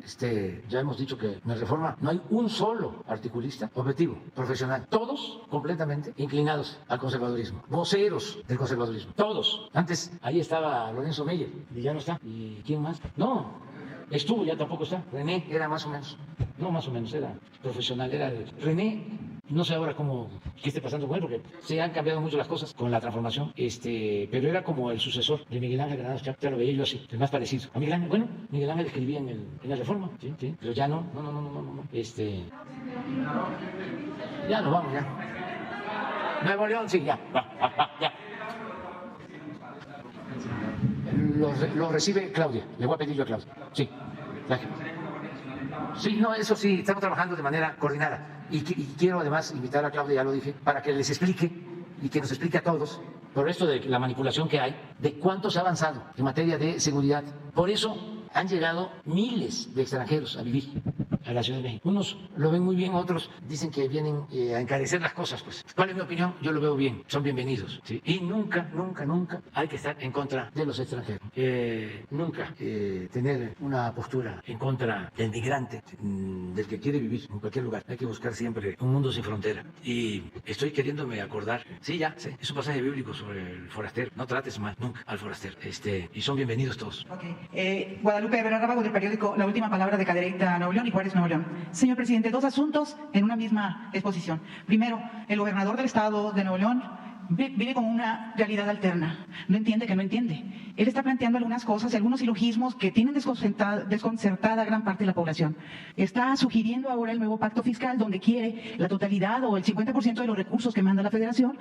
Ya hemos dicho que en la Reforma no hay un solo articulista objetivo, profesional. Todos completamente inclinados al conservadurismo. Voceros del conservadurismo. Todos. Antes ahí estaba Lorenzo Meyer y ya no está. ¿Y quién más? No. estuvo, ya tampoco está. René era más o menos, no más o menos, era profesional, era de René. No sé ahora qué esté pasando con él, porque se han cambiado mucho las cosas con la transformación, pero era como el sucesor de Miguel Ángel Granados Chávez, ya lo veía yo así, el más parecido. A Miguel Ángel, bueno, Miguel Ángel escribía en la Reforma, sí, pero ya no, ya nos vamos, ya. Nuevo León, sí, ya. Lo recibe Claudia, le voy a pedir yo a Claudia, sí, gracias. Sí, no, eso sí, estamos trabajando de manera coordinada. Y quiero además invitar a Claudia, ya lo dije, para que les explique y que nos explique a todos, por esto de la manipulación que hay, de cuánto se ha avanzado en materia de seguridad. Por eso han llegado miles de extranjeros a vivir a la Ciudad de México. Unos lo ven muy bien, otros dicen que vienen a encarecer las cosas. Pues, ¿cuál es mi opinión? Yo lo veo bien, son bienvenidos, ¿sí? Y nunca hay que estar en contra de los extranjeros. Nunca tener una postura en contra del migrante, del que quiere vivir en cualquier lugar. Hay que buscar siempre un mundo sin frontera. Y estoy queriéndome acordar, sí, es un pasaje bíblico sobre el forastero. No trates mal nunca al forastero. Y son bienvenidos todos. Okay. Guadalupe Vera Rábago, del periódico La Última Palabra, de Cadereyta, Nuevo León y Juárez, Nuevo León. Señor presidente, dos asuntos en una misma exposición. Primero, el gobernador del estado de Nuevo León vive con una realidad alterna. No entiende que no entiende. Él está planteando algunas cosas, algunos silogismos que tienen desconcertada a gran parte de la población. Está sugiriendo ahora el nuevo pacto fiscal, donde quiere la totalidad o el 50% de los recursos que manda la federación,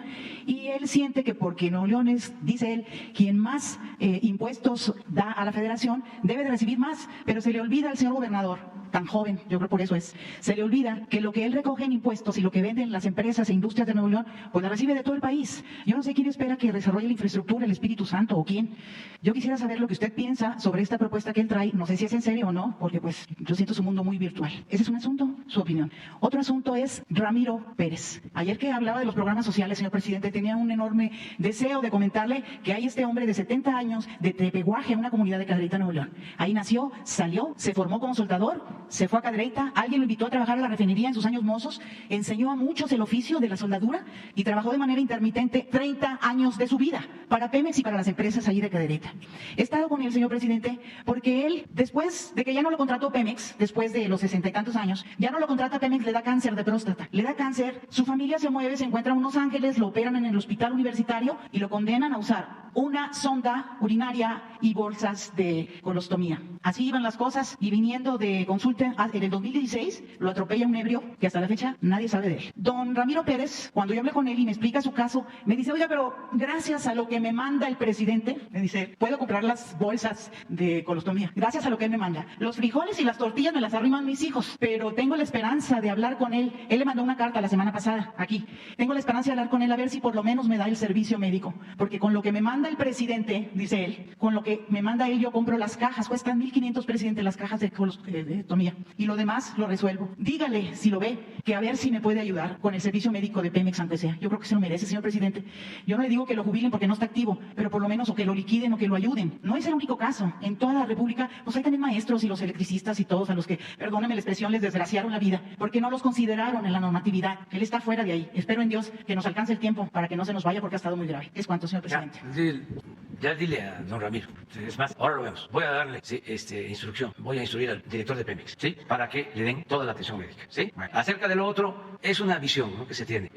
y él siente que porque Nuevo León es, dice él, quien más impuestos da a la federación, debe de recibir más, pero se le olvida al señor gobernador, tan joven, yo creo por eso se le olvida que lo que él recoge en impuestos y lo que venden las empresas e industrias de Nuevo León, pues la recibe de todo el país. Yo no sé quién espera que desarrolle la infraestructura, el Espíritu Santo o quién. Yo quisiera saber lo que usted piensa sobre esta propuesta que él trae. No sé si es en serio o no, porque pues yo siento su mundo muy virtual. Ese es un asunto, su opinión. Otro asunto es Ramiro Pérez. Ayer que hablaba de los programas sociales, señor presidente, tenía un enorme deseo de comentarle que hay este hombre de 70 años de Tepehuaje, una comunidad de Cadereyta, Nuevo León. Ahí nació, salió, se formó como soldador, se fue a Cadereyta, alguien lo invitó a trabajar a la refinería en sus años mozos, enseñó a muchos el oficio de la soldadura y trabajó de manera intermitente 30 años de su vida para Pemex y para las empresas allí de Cadereyta. He estado con él, señor presidente, porque él, después de que ya no lo contrató Pemex, después de los 60 y tantos años, ya no lo contrata Pemex, le da cáncer de próstata. Le da cáncer, su familia se mueve, se encuentra en Unos Ángeles, lo operan en el hospital universitario y lo condenan a usar una sonda urinaria y bolsas de colostomía. Así iban las cosas, y viniendo de consulta en el 2016, lo atropella un ebrio que hasta la fecha nadie sabe de él. Don Ramiro Pérez, cuando yo hablé con él y me explica su caso, me dice, oiga, pero gracias a lo que me manda el presidente, me dice, puedo comprar las bolsas de colostomía, gracias a lo que él me manda. Los frijoles y las tortillas me las arriman mis hijos, pero tengo la esperanza de hablar con él. Él le mandó una carta la semana pasada, aquí. Tengo la esperanza de hablar con él a ver si por lo menos me da el servicio médico, porque con lo que me manda el presidente, dice él, con lo que me manda él yo compro las cajas, cuestan 1,500, presidente, las cajas de colostomía, y lo demás lo resuelvo. Dígale, si lo ve, que a ver si me puede ayudar con el servicio médico de Pemex, aunque sea. Yo creo que se lo merece, señor presidente. Yo no le digo que lo jubilen porque no está activo, pero por lo menos o que lo liquiden o que lo ayuden. No es el único caso. En toda la República, pues hay también maestros y los electricistas y todos a los que, perdónenme la expresión, les desgraciaron la vida, porque no los consideraron en la normatividad. Él está fuera de ahí. Espero en Dios que nos alcance el tiempo para que no se nos vaya, porque ha estado muy grave. Es cuanto, señor presidente. Ya dile a don Ramiro. Es más, ahora lo vemos. Voy a darle instrucción. Voy a instruir al director de Pemex, ¿sí? Para que le den toda la atención médica, ¿sí? Acerca de lo otro, es una visión, ¿no?, que se tiene.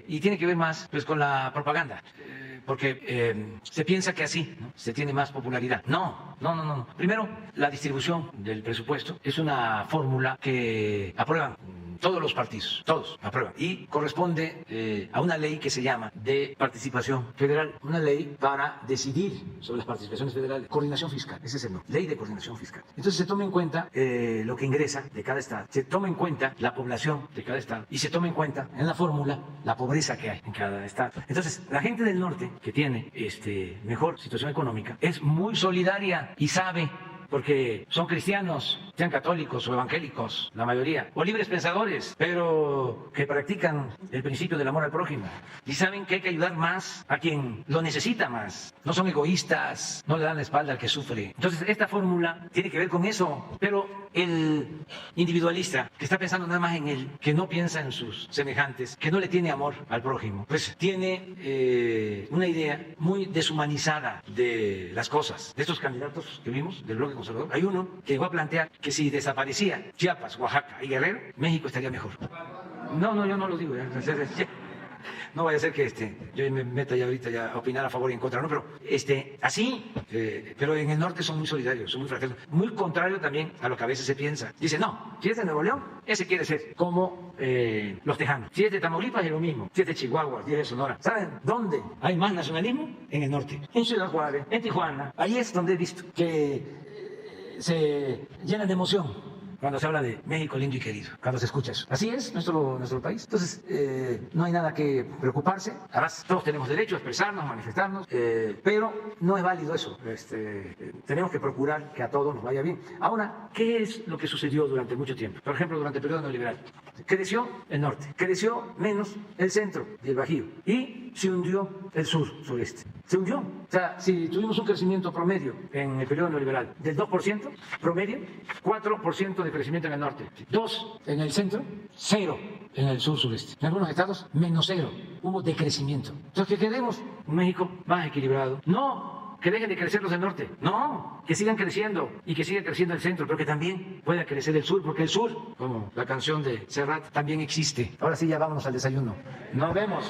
Y tiene que ver más pues con la propaganda. Porque se piensa que así, ¿no?, se tiene más popularidad. No. Primero, la distribución del presupuesto es una fórmula que aprueban todos los partidos, todos aprueban. Y corresponde a una ley que se llama de participación federal, una ley para decidir sobre las participaciones federales. Coordinación fiscal, ese es el nombre, ley de coordinación fiscal. Entonces se toma en cuenta lo que ingresa de cada estado, se toma en cuenta la población de cada estado y se toma en cuenta en la fórmula la pobreza que hay en cada estado. Entonces la gente del norte, que tiene mejor situación económica, es muy solidaria y sabe, porque son cristianos, sean católicos o evangélicos, la mayoría, o libres pensadores, pero que practican el principio del amor al prójimo y saben que hay que ayudar más a quien lo necesita más. No son egoístas, no le dan la espalda al que sufre. Entonces esta fórmula tiene que ver con eso, pero el individualista que está pensando nada más en él, que no piensa en sus semejantes, que no le tiene amor al prójimo, pues tiene una idea muy deshumanizada de las cosas. De estos candidatos que vimos del bloque conservador, hay uno que llegó a plantear que si desaparecía Chiapas, Oaxaca y Guerrero, México estaría mejor. No, yo no lo digo. No vaya a ser que yo me meta ya ahorita ya a opinar a favor y en contra, no, pero así, pero en el norte son muy solidarios, son muy fraternos, muy contrario también a lo que a veces se piensa. Dice, no, si es de Nuevo León, ese quiere ser como los tejanos. Si es de Tamaulipas es lo mismo, si es de Chihuahua, si es de Sonora. ¿Saben dónde hay más nacionalismo? En el norte, en Ciudad Juárez, en Tijuana. Ahí es donde he visto que se llenan de emoción cuando se habla de México lindo y querido, cuando se escucha eso. Así es nuestro país. Entonces, no hay nada que preocuparse. Además, todos tenemos derecho a expresarnos, a manifestarnos, pero no es válido eso. Tenemos que procurar que a todos nos vaya bien. Ahora, ¿qué es lo que sucedió durante mucho tiempo? Por ejemplo, durante el periodo neoliberal. Creció el norte, creció menos el centro y el Bajío, y se hundió el sureste. Se hundió. O sea, si tuvimos un crecimiento promedio en el periodo neoliberal del 2% promedio, 4% de crecimiento en el norte, 2 en el centro, 0 en el sur-sureste. En algunos estados, menos 0. Hubo decrecimiento. Entonces, ¿qué queremos? Un México más equilibrado. No que dejen de crecer los del norte, no, que sigan creciendo y que siga creciendo el centro, pero que también pueda crecer el sur, porque el sur, como la canción de Serrat, también existe. Ahora sí, ya vámonos al desayuno. Nos vemos.